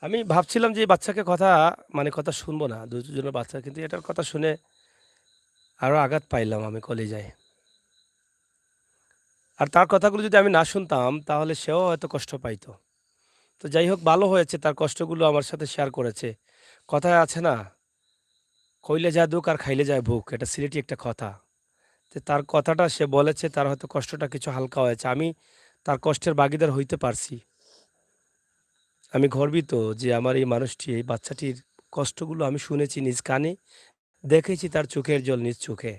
আমি ভাবছিলাম যে এই বাচ্চাকে কথা শুনবো না, দুজনের বাচ্চা, কিন্তু এটার কথা শুনে আরো আঘাত পাইলাম আমি কলিজায়। আর তার কথাগুলো যদি আমি না শুনতাম, তাহলে সেও হয়তো কষ্ট পাইতো। তো যাই হোক, ভালো হয়েছে, তার কষ্টগুলো আমার সাথে শেয়ার করেছে। কথায় আছে না, কইলে যায় দুঃখ আর খাইলে যায় ভুক, এটা সিলেটি একটা কথা। যে তার কথাটা সে বলেছে, তার হয়তো কষ্টটা কিছু হালকা হয়েছে। আমি তার কষ্টের ভাগীদার হইতে পারছি। আমি গর্বিত যে আমার এই মানুষটি, এই বাচ্চাটির কষ্টগুলো আমি শুনেছি নিজ কানে, দেখেছি তার চোখের জল নিজ চোখে।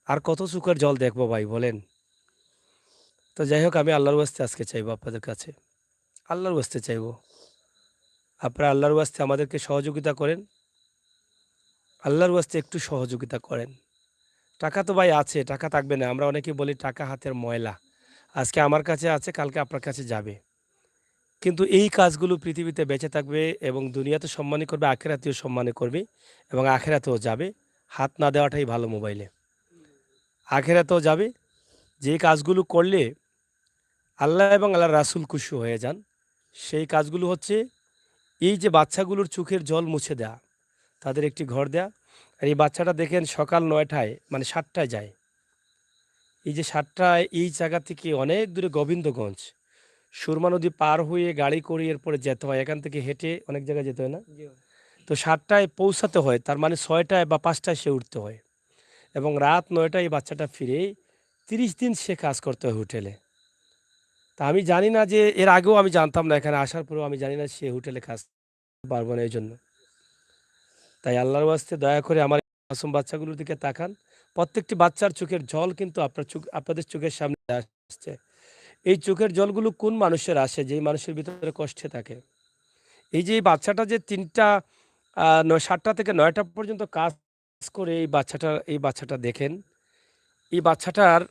আর কত চোখের জল দেখবো ভাই বলেন? তো যাই হোক, আমি আল্লাহর ওয়াস্তে আজকে চাইবো আপনাদের কাছে, আল্লাহর ওয়াস্তে চাইবো, আপনারা আল্লাহর ওয়াস্তে আমাদেরকে সহযোগিতা করেন, আল্লাহর ওয়াস্তে একটু সহযোগিতা করেন। টাকা তো ভাই আছে, টাকা থাকবে না? আমরা অনেকেই বলি টাকা হাতের ময়লা, আজকে আমার কাছে আছে, কালকে আপনার কাছে যাবে। কিন্তু এই কাজগুলো পৃথিবীতে বেঁচে থাকবে এবং দুনিয়াতে সম্মানই করবে, আখেরাতেও সম্মানই করবে এবং আখেরাতেও যাবে। হাত না দেওয়াটাই ভালো মোবাইলে, আখেরাতেও যাবে। যে কাজগুলো করলে আল্লাহ এবং আল্লাহর রাসূল খুশি হয়ে যান, সেই কাজগুলো হচ্ছে এই যে বাচ্চাগুলোর চোখের জল মুছে দেয়া, তাদের একটি ঘর দেয়া। আর এই বাচ্চাটা দেখেন সকাল ৯টায় মানে ৭টায় যায়, এই যে ৭টায় এই জায়গা থেকে অনেক দূরে গোবিন্দগঞ্জ সুরমা নদী পার হয়ে গাড়ি করে এরপরে যেতে হয়, এখান থেকে হেঁটে অনেক জায়গায় যেতে হয় না? তো ৭টায় পৌঁছাতে হয়, তার মানে ৬টায় বা ৫টায় সে উঠতে হয় এবং রাত ৯টায় এই বাচ্চাটা ফিরে ৩০ দিন সে কাজ করতে হয় হোটেলে। তা আমি জানি না যে, এর আগেও আমি জানতাম না, এখানে আসার পরেও আমি জানি না সে হোটেলে কাজ করতে পারবো না এই জন্য। তাই আল্লাহর ওয়াস্তে দয়া করে আমার এই মাসুম বাচ্চাগুলোর দিকে তাকান। প্রত্যেকটি বাচ্চার চোখের জল কিন্তু আপনাদের চোখের সামনে আসছে। এই চোখের জলগুলো কোন মানুষের আসে? যেই মানুষের ভিতরে কষ্টে থাকে। এই যে এই বাচ্চাটা যে ৩টা ৭টা থেকে ৯টা পর্যন্ত কাজ করে এই বাচ্চাটা দেখেন, এই বাচ্চাটার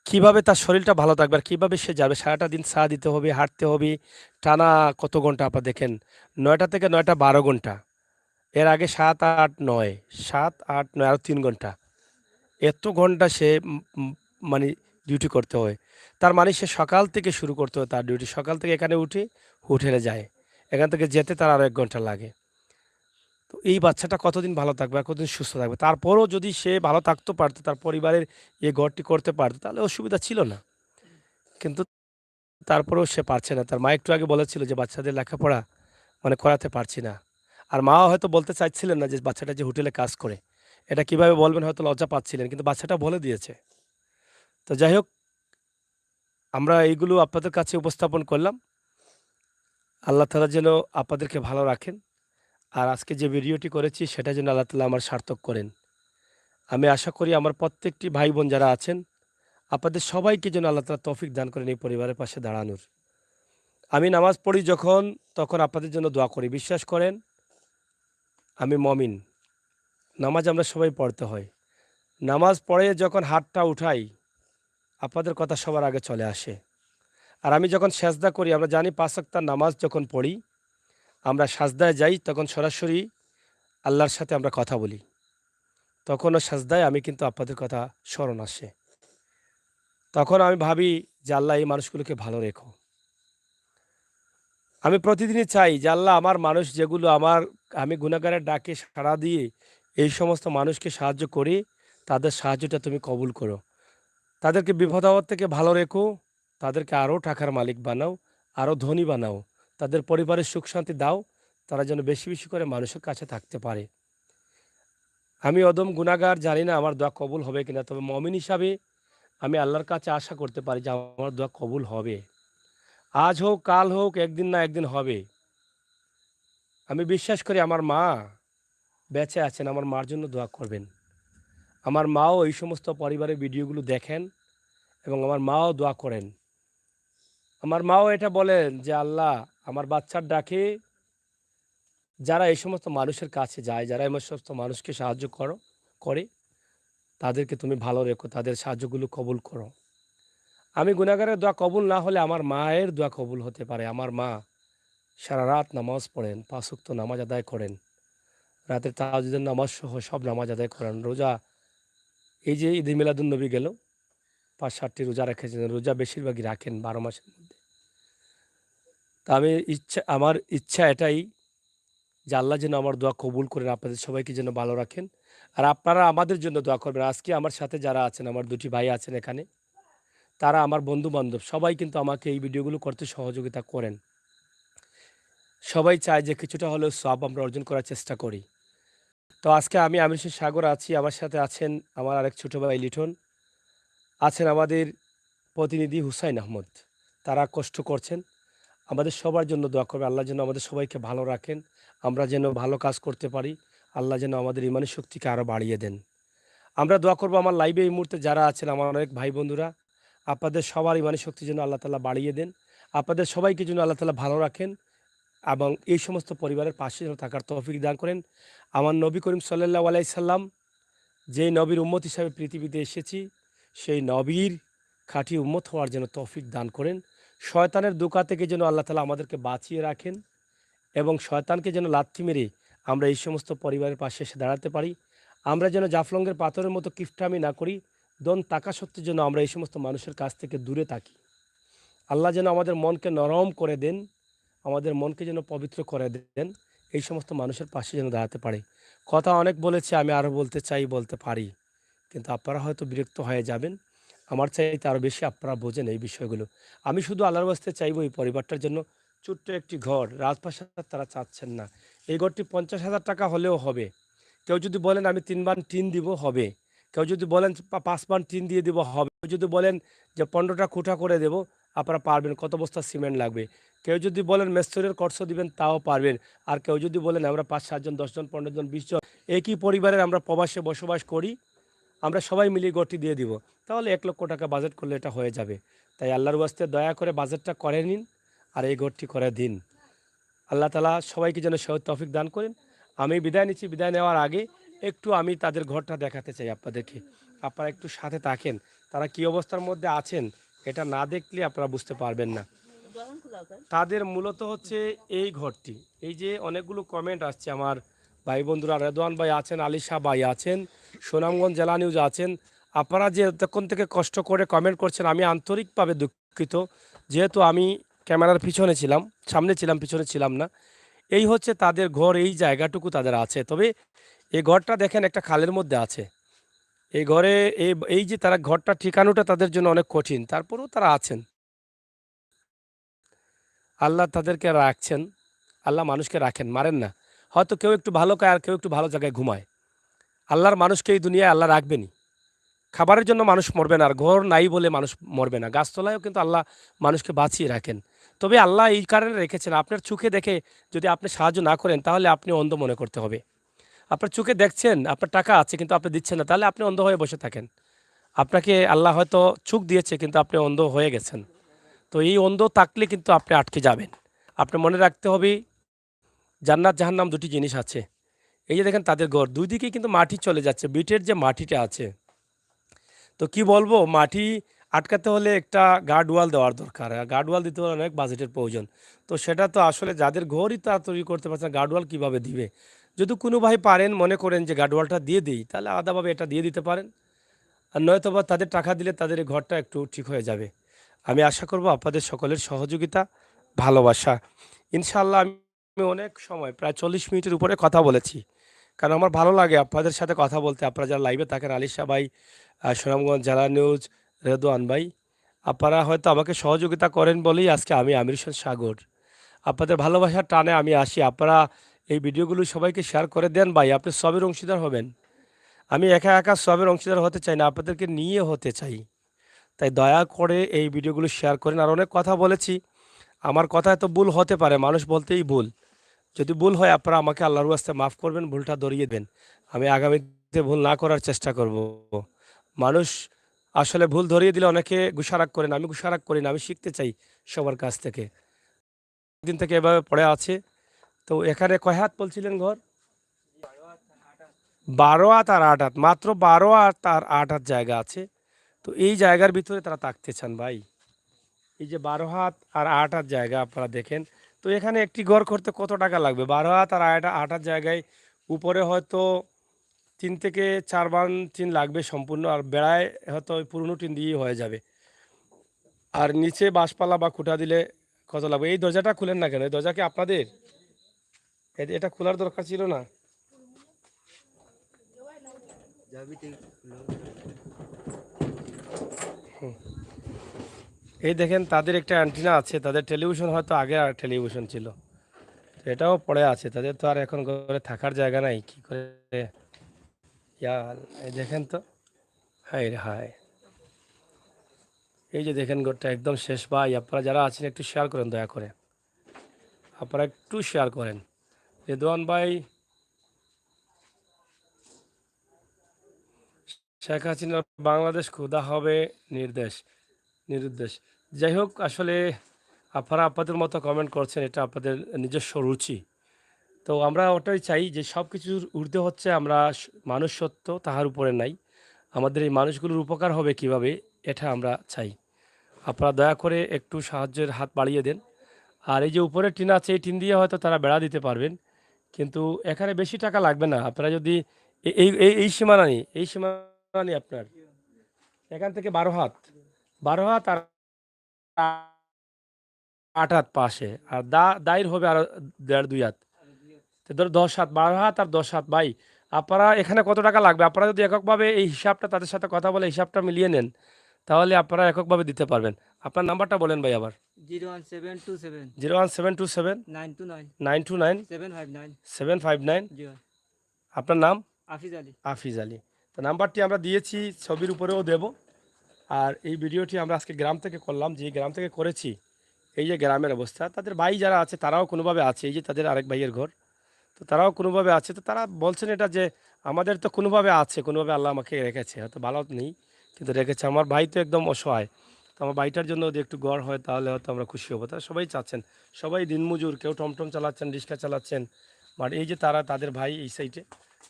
কিভাবে তার শরীরটা ভালো থাকবে আর কিভাবে সে যাবে? সারাটা দিন চা দিতে হবে, হাঁটতে হবে, টানা কত ঘন্টা আপনারা দেখেন, ৯টা থেকে ৯টা ১২ ঘন্টা। এর আগে ৭, ৮, ৯, ৭, ৮, ৯ আরও ৩ ঘন্টা। এত ঘন্টা সে মানে ডিউটি করতে হয়। তার মানে সে সকাল থেকে শুরু করতে হয় তার ডিউটি। সকাল থেকে এখানে উঠে হোটেলে যায়। এখান থেকে যেতে তার আরও ১ ঘন্টা লাগে। তো এই বাচ্চাটা কতদিন ভালো থাকবে আর কতদিন সুস্থ থাকবে? তারপরও যদি সে ভালো থাকতে পারতো, তার পরিবারের এই ঘরটি করতে পারতো, তাহলে অসুবিধা ছিল না। কিন্তু তারপরেও সে পারছে না। তার মা একটু আগে বলেছিল যে, "বাচ্চাদের লেখাপড়া মানে করাতে পারছি না।" আর মাও হয়তো বলতে চাইছিলেন না যে বাচ্চাটা যে হোটেলে কাজ করে। এটা কিভাবে বলবেন হয়তো লজ্জা পাচ্ছিলেন। কিন্তু বাচ্চাটা বলে দিয়েছে। তো যাই হোক, আমরা এইগুলো আপনাদের কাছে উপস্থাপন করলাম। আল্লাহ তাআলা যেন আপনাদেরকে ভালো রাখেন। আর আজকে যে ভিডিওটি করেছি সেটা যেন আল্লাহ তাআলা আমার সার্থক করেন। আমি আশা করি আমার প্রত্যেকটি ভাই-বোন যারা আছেন, আপনাদের সবাইকে যেন আল্লাহ তাআলা তৌফিক দান করেন এই পরিবারের পাশে দাঁড়ানোর। আমি নামাজ পড়ি যখন, তখন আপনাদের জন্য দোয়া করি। বিশ্বাস করেন আমি মমিন। নামাজ আমরা সবাই পড়তে হয়। নামাজ পড়ে যখন হাতটা উঠাই, আপনাদের কথা সবার আগে চলে আসে। আর আমি যখন সেজদা করি, আমরা জানি ৫ ওয়াক্ত নামাজ যখন পড়ি, আমরা সাজদায় যাই তখন সরাসরি আল্লাহর সাথে আমরা কথা বলি। তখনও সাজদায় আমি কিন্তু আপনাদের কথা স্মরণ আসে। তখন আমি ভাবি যে, আল্লাহ এই মানুষগুলোকে ভালো রেখো। আমি প্রতিদিনই চাই যে, আল্লাহ আমার মানুষ যেগুলো আমি গুনাহগারের ডাকে সাড়া দিয়ে এই সমস্ত মানুষকে সাহায্য করি, তাদের সাহায্যটা তুমি কবুল করো। তাদেরকে বিপদ আপদ থেকে ভালো রেখো, তাদেরকে আরও টাকার মালিক বানাও, আরও ধনী বানাও, তাদের পরিবারের সুখ শান্তি দাও, তারা যেন বেশি বেশি করে মানুষের কাছে থাকতে পারে। আমি অদম গুনাহগার, জানি না আমার দোয়া কবুল হবে কিনা, তবে মমিন হিসাবে আমি আল্লাহর কাছে আশা করতে পারি যে আমার দোয়া কবুল হবে। আজ হোক কাল হোক, একদিন না একদিন হবে। আমি বিশ্বাস করি আমার মা বেঁচে আছেন, আমার মার জন্য দোয়া করবেন। আমার মাও এই সমস্ত পরিবারের ভিডিওগুলো দেখেন এবং আমার মাও দোয়া করেন। আমার মাও এটা বলেন যে, আল্লাহ আমার বাচ্চার ডাকে যারা এই সমস্ত মানুষের কাছে যায়, যারা এই সমস্ত মানুষকে সাহায্য করে, তাদেরকে তুমি ভালো রেখো, তাদের সাহায্যগুলো কবুল করো। আমি গুনাহগারের দোয়া কবুল না হলে আমার মায়ের দোয়া কবুল হতে পারে। আমার মা সারা রাত নামাজ পড়েন, ৫ ওয়াক্ত নামাজ আদায় করেন, রাতে তাহাজ্জুদের নামাজ সহ সব নামাজ আদায় করেন। রোজা, এই যে ঈদে মিলাদুন্নবী গেল, ৫-৭টি রোজা রেখেছেন। রোজা বেশিরভাগই রাখেন ১২ মাসের মধ্যে। তা আমার ইচ্ছা এটাই যে আল্লাহ যেন আমার দোয়া কবুল করেন, আপনাদের সবাইকে যেন ভালো রাখেন। আর আপনারা আমাদের জন্য দোয়া করবেন। আজকে আমার সাথে যারা আছেন, আমার ২টি ভাই আছেন এখানে, তারা আমার বন্ধু-বান্ধব, সবাই কিন্তু আমাকে এই ভিডিওগুলো করতে সহযোগিতা করেন। সবাই চায় যে কিছুটা হলেও সওয়াব আমরা অর্জন করার চেষ্টা করি। তো আজকে আমি আমিনুল সাগর আছি, আমার সাথে আছেন আমার আরেক ছোট ভাই লিটন, আছেন আমাদের প্রতিনিধি হুসাইন আহমদ। তারা কষ্ট করছেন। আমাদের সবার জন্য দোয়া করবেন। আল্লাহ যেন আমাদের সবাইকে ভালো রাখেন। আমরা যেন ভালো কাজ করতে পারি। আল্লাহ যেন আমাদের ইমানি শক্তিকে আরও বাড়িয়ে দেন। আমরা দোয়া করব আমার লাইভে এই মুহূর্তে যারা আছেন, আমার অনেক ভাই বন্ধুরা, আপনাদের সবার ইমানি শক্তি যেন আল্লাহ তাআলা বাড়িয়ে দেন, আপনাদের সবাইকে যেন আল্লাহ তাআলা ভালো রাখেন এবং এই সমস্ত পরিবারের পাশে যেন থাকার তৌফিক দান করেন। আমার নবী করিম সাল্লাল্লাহু আলাইহি সাল্লাম যেই নবীর উম্মত হিসাবে পৃথিবীতে এসেছি, সেই নবীর খাঁটি উম্মত হওয়ার যেন তৌফিক দান করেন। শয়তানের দোকা থেকে যেন আল্লাহ তাআলা আমাদেরকে বাঁচিয়ে রাখেন এবং শয়তানকে যেন লাথি মেরে আমরা এই সমস্ত পরিবারের পাশে এসে দাঁড়াতে পারি। আমরা যেন জাফলঙ্গের পাথরের মতো কিফটামি না করি, দন তাকা সত্ত্বেও যেন আমরা এই সমস্ত মানুষের কাছ থেকে দূরে থাকি। আল্লাহ যেন আমাদের মনকে নরম করে দেন, আমাদের মনকে যেন পবিত্র করে দেন, এই সমস্ত মানুষের পাশে যেন দাঁড়াতে পারি। কথা অনেক বলেছি, আমি আরও বলতে চাই, বলতে পারি, কিন্তু আপনারা হয়তো বিরক্ত হয়ে যাবেন। আমার চাইতে আরও বেশি আপনারা বোঝেন এই বিষয়গুলো। আমি শুধু আল্লাহর বাস্তে চাইবো এই পরিবারটার জন্য ছোট্ট একটি ঘর, রাজপ্রাসাদ তারা চাচ্ছেন না। এই ঘরটি 50,000 টাকা হলেও হবে। কেউ যদি বলেন আমি 3 বান টিন দিব, হবে। কেউ যদি বলেন 5 বান টিন দিয়ে দিব, হবে। কেউ যদি বলেন যে 15টা খুঁটা করে দেব, আপনারা পারবেন। কত বস্তা সিমেন্ট লাগবে? কেউ যদি বলেন মেস্তরের খরচ দিবেন, তাও পারবেন। আর কেউ যদি বলেন আমরা 5-7 জন, 10 জন, 15 জন, 20 জন একই পরিবারের আমরা প্রবাসে বসবাস করি, আমরা সবাই মিলিয়ে ঘরটি দিয়ে দিব, তাহলে 1 লক্ষ টাকা বাজেট করলে এটা হয়ে যাবে। তাই আল্লাহর ওয়াস্তে দয়া করে বাজেটটা করে নিন আর এই ঘরটি করে দিন। আল্লাহ তাআলা সবাইকে যেন সে তৌফিক দান করেন। আমি বিদায় নিচ্ছি। বিদায় নেওয়ার আগে একটু আমি তাদের ঘরটা দেখাতে চাই আপনাদেরকে। আপনারা একটু সাথে থাকেন, তারা কি অবস্থার মধ্যে আছেন এটা না দেখলে আপনারা বুঝতে পারবেন না। তাদের মূলত হচ্ছে এই ঘরটি। এই যে অনেকগুলো কমেন্ট আসছে আমার ভাই বন্ধুরা, রেদওয়ান ভাই আছেন, আলিশা ভাই আছেন, সুনামগঞ্জ জেলা নিউজ আছেন। আপনারা যে এতক্ষণ থেকে কষ্ট করে কমেন্ট করছেন, আমি আন্তরিকভাবে দুঃখিত। যেহেতু আমি ক্যামেরার পিছনে ছিলাম, সামনে ছিলাম, পিছনে ছিলাম না। এই হচ্ছে তাদের ঘর, এই জায়গাটুকু তাদের আছে। তবে এই ঘরটা দেখেন একটা খালের মধ্যে আছে। এই ঘরে এই যে তারা ঘরটা ঠিকানোটা তাদের জন্য অনেক কঠিন, তারপরেও তারা আছেন। আল্লাহ তাদেরকে রাখছেন, আল্লাহ মানুষকে রাখেন, মারেন না। হয়তো কেউ একটু ভালো খায় আর কেউ একটু ভালো জায়গায় ঘুমায়। আল্লাহর মানুষকে এই দুনিয়ায় আল্লাহ রাখবেনই। খাবারের জন্য মানুষ মরবে না, আর ঘর নাই বলে মানুষ মরবে না। গাছতলায়ও কিন্তু আল্লাহ মানুষকে বাঁচিয়ে রাখেন। তবে আল্লাহ এই কারণে রেখেছেন, আপনার চোখে দেখে যদি আপনি সাহায্য না করেন তাহলে আপনি অন্ধ মনে করতে হবে। আপনার চোখে দেখছেন, আপনার টাকা আছে কিন্তু আপনি দিচ্ছেন না, তাহলে আপনি অন্ধ হয়ে বসে থাকেন। আপনাকে আল্লাহ হয়তো চোখ দিয়েছে কিন্তু আপনি অন্ধ হয়ে গেছেন। তো এই অন্ধ থাকলে কিন্তু আপনি আটকে যাবেন। আপনি মনে রাখতে হবে জান্নাত জাহান্নাম দুটি জিনিস আছে। এই যে দেখেন তাদের ঘর, দুই দিকেই কিন্তু মাটি চলে যাচ্ছে, বিটের যে মাটিটা আছে। তো কি বলবো, মাটি আটকাতে হলে একটা গার্ড ওয়াল দেওয়ার দরকার, আর গার্ড ওয়াল দিতে হলে অনেক বাজেটের প্রয়োজন। তো সেটা তো আসলে যাদের ঘরই তারা তৈরি করতে পারছে না, গার্ড ওয়াল কীভাবে দিবে? যদি কোনো ভাই পারেন, মনে করেন যে গার্ড ওয়ালটা দিয়ে দিই, তাহলে আলাদাভাবে এটা দিয়ে দিতে পারেন। আর নয়তো বা তাদের টাকা দিলে তাদের এই ঘরটা একটু ঠিক হয়ে যাবে। আমি আশা করব আপনাদের সকলের সহযোগিতা, ভালোবাসা। ইনশাআল্লাহ আমি অনেক সময় প্রায় 40 মিনিটের উপরে কথা বলেছি, কারণ আমার ভালো লাগে আপনাদের সাথে কথা বলতে। আপনারা যারা লাইভে থাকেন, আলিশা ভাই, সুনামগঞ্জ জেলা নিউজ, রেদওয়ান ভাই, আপনারা হয়তো আমাকে সহযোগিতা করেন বলেই আজকে আমি আমির হোসেন সাগর। আপনাদের ভালোবাসার টানে আমি আসি। আপনারা এই ভিডিওগুলো সবাইকে শেয়ার করে দেন ভাই, আপনি সবের অংশীদার হবেন। আমি একা একা সবের অংশীদার হতে চাই না, আপনাদেরকে নিয়ে হতে চাই। তাই দয়া করে এই ভিডিওগুলো শেয়ার করেন। আর অনেক কথা বলেছি, আমার কথা এত ভুল হতে পারে, মানুষ বলতেই ভুল। যদি ভুল হয় আপনারা আমাকে আল্লাহর ওয়াস্তে মাফ করবেন, ভুলটা ধরিয়ে দেন। আমি আগামীতে ভুল না করার চেষ্টা করব। মানুষ আসলে ভুল ধরিয়ে দিলে অনেকে গুসারাগ করেন, আমি গুসারাগ করি না, আমি শিখতে চাই সবার কাছ থেকে। দিন থেকে এভাবে পড়ে আছে। তো এখানে কয় হাত বলছিলেন ঘর? 12 হাত আর 8 হাত, মাত্র 12 হাত আর 8 হাত জায়গা আছে। তো এই জায়গার ভিতরে তারা থাকতে চান ভাই। এই যে 12 হাত আর 8 হাত জায়গা আপনারা দেখেন। তো এখানে একটি ঘর করতে কত টাকা লাগবে? 12 হাত আর 8 হাত জায়গায় উপরে হয়তো 3 থেকে 4 বান টিন লাগবে সম্পূর্ণ, আর বেড়ায় হয়তো ওই পুরনো টিন দিয়েই হয়ে যাবে। আর নিচে বাঁশপালা বা খুঁটা দিলে কত লাগবে? এই দরজাটা খুলেন না কেন? এই দরজা কি আপনাদের? এটা খোলার দরকার ছিল না। হুম। এই দেখেন তাদের একটা অ্যান্টিনা আছে, তাদের টেলিভিশন হয়তো আগে আর টেলিভিশন ছিল, তো এটাও পড়ে আছে। তাদের তো আর এখন ঘরে থাকার জায়গা নাই, কি করে? ইয়া এই দেখেন তো, হায় রে হায়। এই যে দেখেন ঘরটা একদম শেষ ভাই। আপনারা যারা আছেন একটু শেয়ার করেন দয়া করে, আপনারা একটু শেয়ার করেন। রেদওয়ান ভাই, শেখ হাসিনার বাংলাদেশ ক্ষুধা হবে নির্দেশ। নিরুদ্দেশ। যাই হোক, আসলে আপনারা আপনাদের মতো কমেন্ট করছেন, এটা আপনাদের নিজস্ব রুচি। তো আমরা ওটাই চাই যে সব কিছুর ঊর্ধ্বে হচ্ছে আমরা মানুষ সত্য, তাহার উপরে নাই। আমাদের এই মানুষগুলোর উপকার হবে কিভাবে, এটা আমরা চাই। আপনারা দয়া করে একটু সাহায্যের হাত বাড়িয়ে দেন। আর এই যে উপরে টিন আছে, এই টিন দিয়ে হয়তো তারা বেড়া দিতে পারবেন, কিন্তু এখানে বেশি টাকা লাগবে না। আপনারা যদি এই সীমানা নেই, এই সীমানা নেই আপনার এখান থেকে 12 হাত, 12 হাত আর 8 হাত পাশে, আর দায়ের হবে আরো 1.5-2 হাত। তো ধরো 10 হাত, 12 হাত আর 10 হাত। ভাই, আপনারা এখানে কত টাকা লাগবে? আপনারা যদি এককভাবে এই হিসাবটা তাদের সাথে কথা বলে হিসাবটা মিলিয়ে নেন, তাহলে আপনারা এককভাবে দিতে পারবেন। আপনার নাম্বারটা বলেন ভাই আবার। 01727 01727 929 929 759 759। জি ভাই। আপনার নাম? হাফিজ আলী। হাফিজ আলী। তো নাম্বারটি আমরা দিয়েছি, ছবির উপরেও দেব। আর এই ভিডিওটি আমরা আজকে গ্রাম থেকে করলাম, যে গ্রাম থেকে করেছি, এই যে গ্রামের অবস্থা, তাদের ভাই যারা আছে তারাও কোনোভাবে আছে, এই যে তাদের আরেক ভাইয়ের ঘর, তো তারাও কোনোভাবে আছে। তো তারা বলছেন এটা যে আমাদের তো কোনোভাবে আছে, কোনোভাবে আল্লাহ আমাকে রেখেছে, হয়তো ভালো নেই কিন্তু রেখেছে। আমার ভাই তো একদম অসহায়, তো আমার ভাইটার জন্য যদি একটু গড় হয় তাহলে হয়তো আমরা খুশি হবো। তারা সবাই চাচ্ছেন, সবাই দিনমজুর, কেউ টমটম চালাচ্ছেন, রিক্সা চালাচ্ছেন, বাট এই যে তারা, তাদের ভাই এই সাইডে,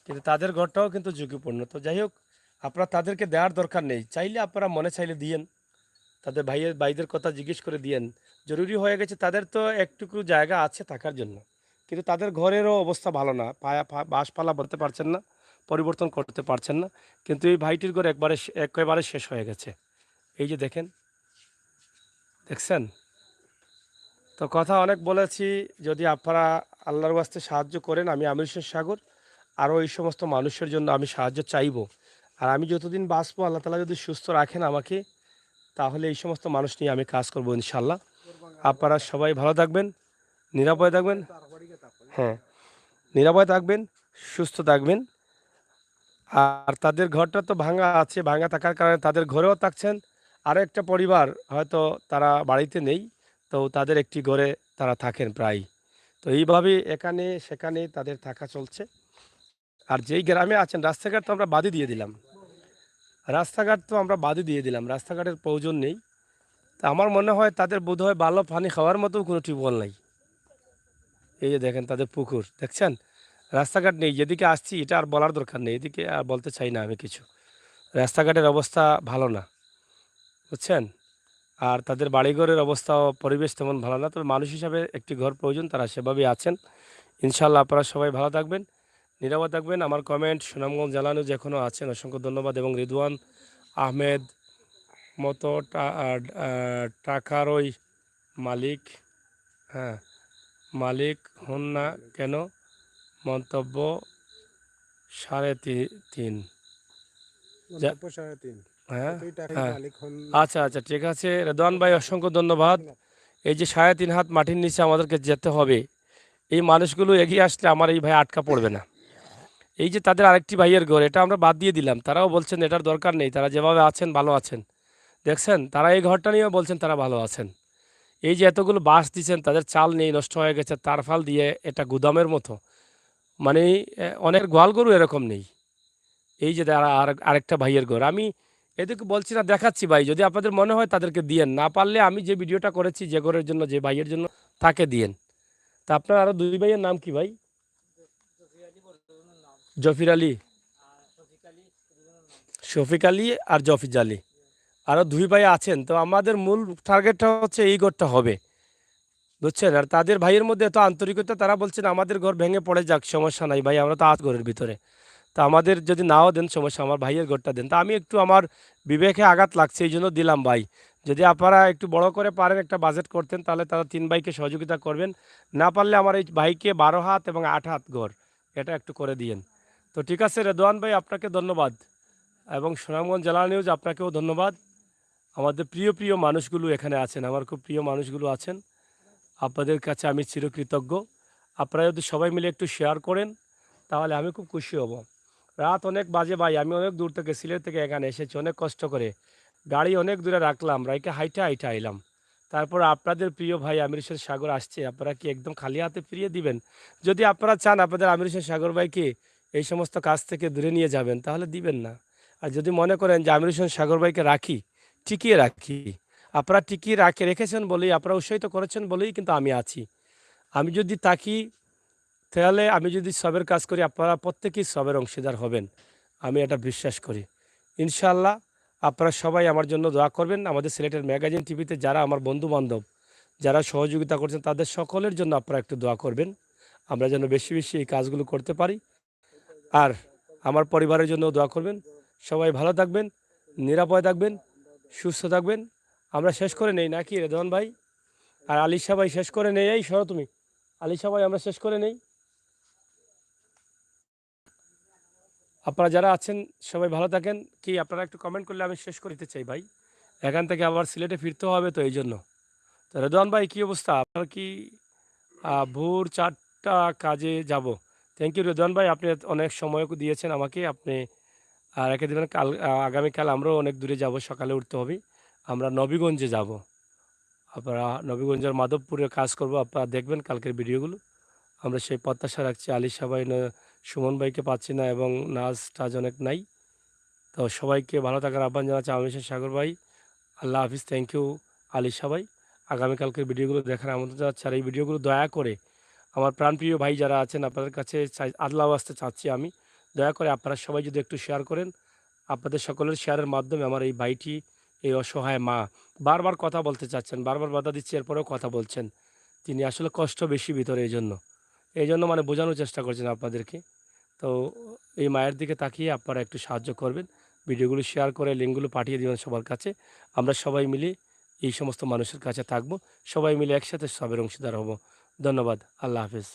কিন্তু তাদের ঘরটাও কিন্তু ঝুঁকিপূর্ণ। তো যাই হোক, আপনারা তাদেরকে দেওয়ার দরকার নেই, চাইলে আপনারা মনে চাইলে দিয়েন, তাদের ভাইদের কথা জিজ্ঞেস করে দিয়েন। জরুরি হয়ে গেছে, তাদের তো একটুকু জায়গা আছে থাকার জন্য, কিন্তু তাদের ঘরেরও অবস্থা ভালো না, বাঁশপালা বলতে পারছেন না, পরিবর্তন করতে পারছেন না। কিন্তু এই ভাইটির ঘর একেবারে শেষ হয়ে গেছে, এই যে দেখেন, দেখছেন। তো কথা অনেক বলেছি, যদি আপনারা আল্লাহর ওয়াস্তে সাহায্য করেন, আমি আমির হোসেন সাগর আরও এই সমস্ত মানুষের জন্য আমি সাহায্য চাইব। আর আমি যতদিন বাঁচবো, আল্লাহ তাআলা যদি সুস্থ রাখেন আমাকে, তাহলে এই সমস্ত মানুষ নিয়ে আমি কাজ করব ইনশাল্লাহ। আপনারা সবাই ভালো থাকবেন, নিরাপদে থাকবেন, হ্যাঁ, নিরাপদে থাকবেন, সুস্থ থাকবেন। আর তাদের ঘরটা তো ভাঙা আছে, ভাঙা থাকার কারণে তাদের ঘরেও থাকছেন। আরও একটা পরিবার হয়তো তারা বাড়িতে নেই, তো তাদের একটি ঘরে তারা থাকেন প্রায়। তো এইভাবে এখানে সেখানে তাদের থাকা চলছে। আর যেই গ্রামে আছেন, রাস্তাঘাট তো আমরা বাদই দিয়ে দিলাম, রাস্তাঘাটের প্রয়োজন নেই। তা আমার মনে হয় তাদের বোধহয় ভালো পানি খাওয়ার মতো কোনো টিউবওয়েল নাই। এই যে দেখেন তাদের পুকুর, দেখছেন, রাস্তাঘাট নেই। যেদিকে আসছি এটা আর বলার দরকার নেই, এদিকে আর বলতে চাই না আমি কিছু। রাস্তাঘাটের অবস্থা ভালো না, বুঝছেন। আর তাদের বাড়িঘরের অবস্থাও, পরিবেশ তেমন ভালো না। তবে মানুষ হিসাবে একটি ঘর প্রয়োজন, তারা সেভাবেই আছেন। ইনশাল্লাহ আপনারা সবাই ভালো থাকবেন, নিরাপদ থাকবেন। আমার কমেন্ট সুনামগঞ্জ জেলানো যেখনও আছেন, অসংখ্য ধন্যবাদ। এবং রিদওয়ান আহমেদ মতো টাকার ওই মালিক, হ্যাঁ, মালিক হন না কেন, মন্তব্য 3.5। হ্যাঁ, হ্যাঁ, আচ্ছা আচ্ছা, ঠিক আছে রেদওয়ান ভাই, অসংখ্য ধন্যবাদ। এই যে 3.5 হাত মাটির নিচে আমাদেরকে যেতে হবে, এই মানুষগুলো এগিয়ে আসলে আমার এই ভাই আটকা পড়বে না। এই যে তাদের আরেকটি ভাইয়ের ঘর, এটা আমরা বাদ দিয়ে দিলাম, তারাও বলছেন এটার দরকার নেই, তারা যেভাবে আছেন ভালো আছেন। দেখছেন, তারা এই ঘরটা নিয়েও বলছেন তারা ভালো আছেন। এই যে এতগুলো বাঁশ দিচ্ছেন, তাদের চাল নেই, নষ্ট হয়ে গেছে, তারফাল দিয়ে এটা গুদামের মতো, মানে অনেক গোয়াল গরু এরকম নেই। এই যে আরেকটা ভাইয়ের ঘর, আমি এদেরকে বলছি না, দেখাচ্ছি ভাই, যদি আপনাদের মনে হয় তাদেরকে দিয়েন, না পারলে আমি যে ভিডিওটা করেছি যে ঘরের জন্য, যে ভাইয়ের জন্য, তাকে দিয়েন। তা আপনার আরও 2 ভাইয়ের নাম কি ভাই? জফির আলী, শফিক আলী আর জফিজ আলী, আরও 2 ভাই আছেন। তো আমাদের মূল টার্গেটটা হচ্ছে এই ঘরটা হবে, বুঝছেন। আর তাদের ভাইয়ের মধ্যে এত আন্তরিকতা, তারা বলছেন আমাদের ঘর ভেঙে পড়ে যাক, সমস্যা নাই ভাই, আমরা তো ঘরের ভিতরে, তা আমাদের যদি নাও দেন সমস্যা, আমার ভাইয়ের ঘরটা দেন। তা আমি একটু, আমার বিবেকে আঘাত লাগছে, এই জন্য দিলাম ভাই। যদি আপনারা একটু বড় করে পারেন, একটা বাজেট করতেন, তাহলে তারা 3 ভাইকে সহযোগিতা করবেন। না পারলে আমার এই ভাইকে 12 হাত এবং 8 হাত ঘর, এটা একটু করে দিয়েন। তো ঠিক আছে রেদওয়ান ভাই, আপনাকে ধন্যবাদ, এবং সুনামগঞ্জ জেলা নিউজ আপনাকেও ধন্যবাদ। আমাদের প্রিয় প্রিয় মানুষগুলো এখানে আছেন, আমার খুব প্রিয় মানুষগুলো আছেন, আপনাদের কাছে আমি চিরকৃতজ্ঞ। আপনারা যদি সবাই মিলে একটু শেয়ার করেন, তাহলে আমি খুব খুশি হব। রাত অনেক বাজে ভাই, আমি অনেক দূর থেকে, সিলেট থেকে এখানে এসেছি অনেক কষ্ট করে, গাড়ি অনেক দূরে রাখলাম, রাইকে হাইটা হাইটা আইলাম। তারপর আপনাদের প্রিয় ভাই আমির হোসেন সাগর আসছে, আপনারা কি একদম খালি হাতে ফিরিয়ে দিবেন? যদি আপনারা চান আপনাদের আমির হোসেন সাগর ভাইকে এই সমস্ত কাজ থেকে দূরে নিয়ে যাবেন, তাহলে দিবেন না। আর যদি মনে করেন যে আমির হোসেন সাগর ভাইকে রাখি, টিকিয়ে রাখি, আপনারা টিকিয়ে রেখেছেন বলেই, আপনারা উৎসাহিত করেছেন বলেই কিন্তু আমি আছি। আমি যদি তাকি, তাহলে আমি যদি সবের কাজ করি, আপনারা প্রত্যেকেই সবের অংশীদার হবেন, আমি এটা বিশ্বাস করি। ইনশাআল্লাহ আপনারা সবাই আমার জন্য দোয়া করবেন। আমাদের সিলেটের ম্যাগাজিন টিভিতে যারা আমার বন্ধু-বান্ধব, যারা সহযোগিতা করছেন, তাদের সকলের জন্য আপনারা একটু দোয়া করবেন। আমরা যেন বেশি বেশি এই কাজগুলো করতে পারি। আর আমার পরিবারের জন্য দোয়া করবেন। সবাই ভালো থাকবেন, নিরাপদে থাকবেন, সুস্থ থাকবেন। আমরা শেষ করে নেই নাকি রেদওয়ান ভাই আর আলিশা ভাই? শেষ করে নেই, এই সরো তুমি। আলিশা ভাই, আমরা শেষ করে নেই। আপনারা যারা আছেন সবাই ভালো থাকেন। কি আপনারা একটু কমেন্ট করলে আমি শেষ করতে চাই ভাই। এখান থেকে আবার সিলেটে ফিরতে হবে, তো এই জন্য। তো রেদওয়ান ভাই, কি অবস্থা আপনার? কি ভোর 4টা কাজে যাব? থ্যাংক ইউ রেদওয়ান ভাই, আপনি অনেক সময় দিয়েছেন আমাকে। আপনি রেখে দেবেন। আগামীকাল আমরাও অনেক দূরে যাব, সকালে উঠতে হবে। আমরা নবীগঞ্জে যাব। আপনারা নবীগঞ্জের মাধবপুরে কাজ করব, আপনারা দেখবেন কালকের ভিডিওগুলো। আমরা সেই প্রত্যাশা রাখছি। আলিশা ভাই, সুমন ভাইকে পাচ্ছি না, এবং নাজ টাজ অনেক নাই। তো সবাইকে ভালো থাকার আহ্বান জানাচ্ছি। আমি সাগর ভাই, আল্লাহ হাফিজ। থ্যাংক ইউ আলিশা ভাই। আগামীকালকের ভিডিওগুলো দেখার আমন্ত্রণ জানাচ্ছি। আর এই ভিডিওগুলো দয়া করে আমার প্রাণপ্রিয় ভাই যারা আছেন, আপনাদের কাছে আল্লাহ আসতে চাচ্ছি আমি, দয়া করে আপনারা সবাই যদি একটু শেয়ার করেন। আপনাদের সকলের শেয়ারের মাধ্যমে আমার এই ভাইটি, এই অসহায় মা, বারবার কথা বলতে চাচ্ছেন, বারবার বাধা দিচ্ছে, এরপরেও কথা বলছেন। তিনি আসলে কষ্ট বেশি ভিতরে, এই জন্য মানে বোঝানোর চেষ্টা করছেন আপনাদেরকে। তো এই মায়ের দিকে তাকিয়ে আপনারা একটু সাহায্য করবেন, ভিডিওগুলো শেয়ার করে লিঙ্কগুলো পাঠিয়ে দেবেন সবার কাছে। আমরা সবাই মিলে এই সমস্ত মানুষের কাছে থাকবো, সবাই মিলে একসাথে সবের অংশীদার হব। ধন্যবাদ। আল্লাহ হাফেজ।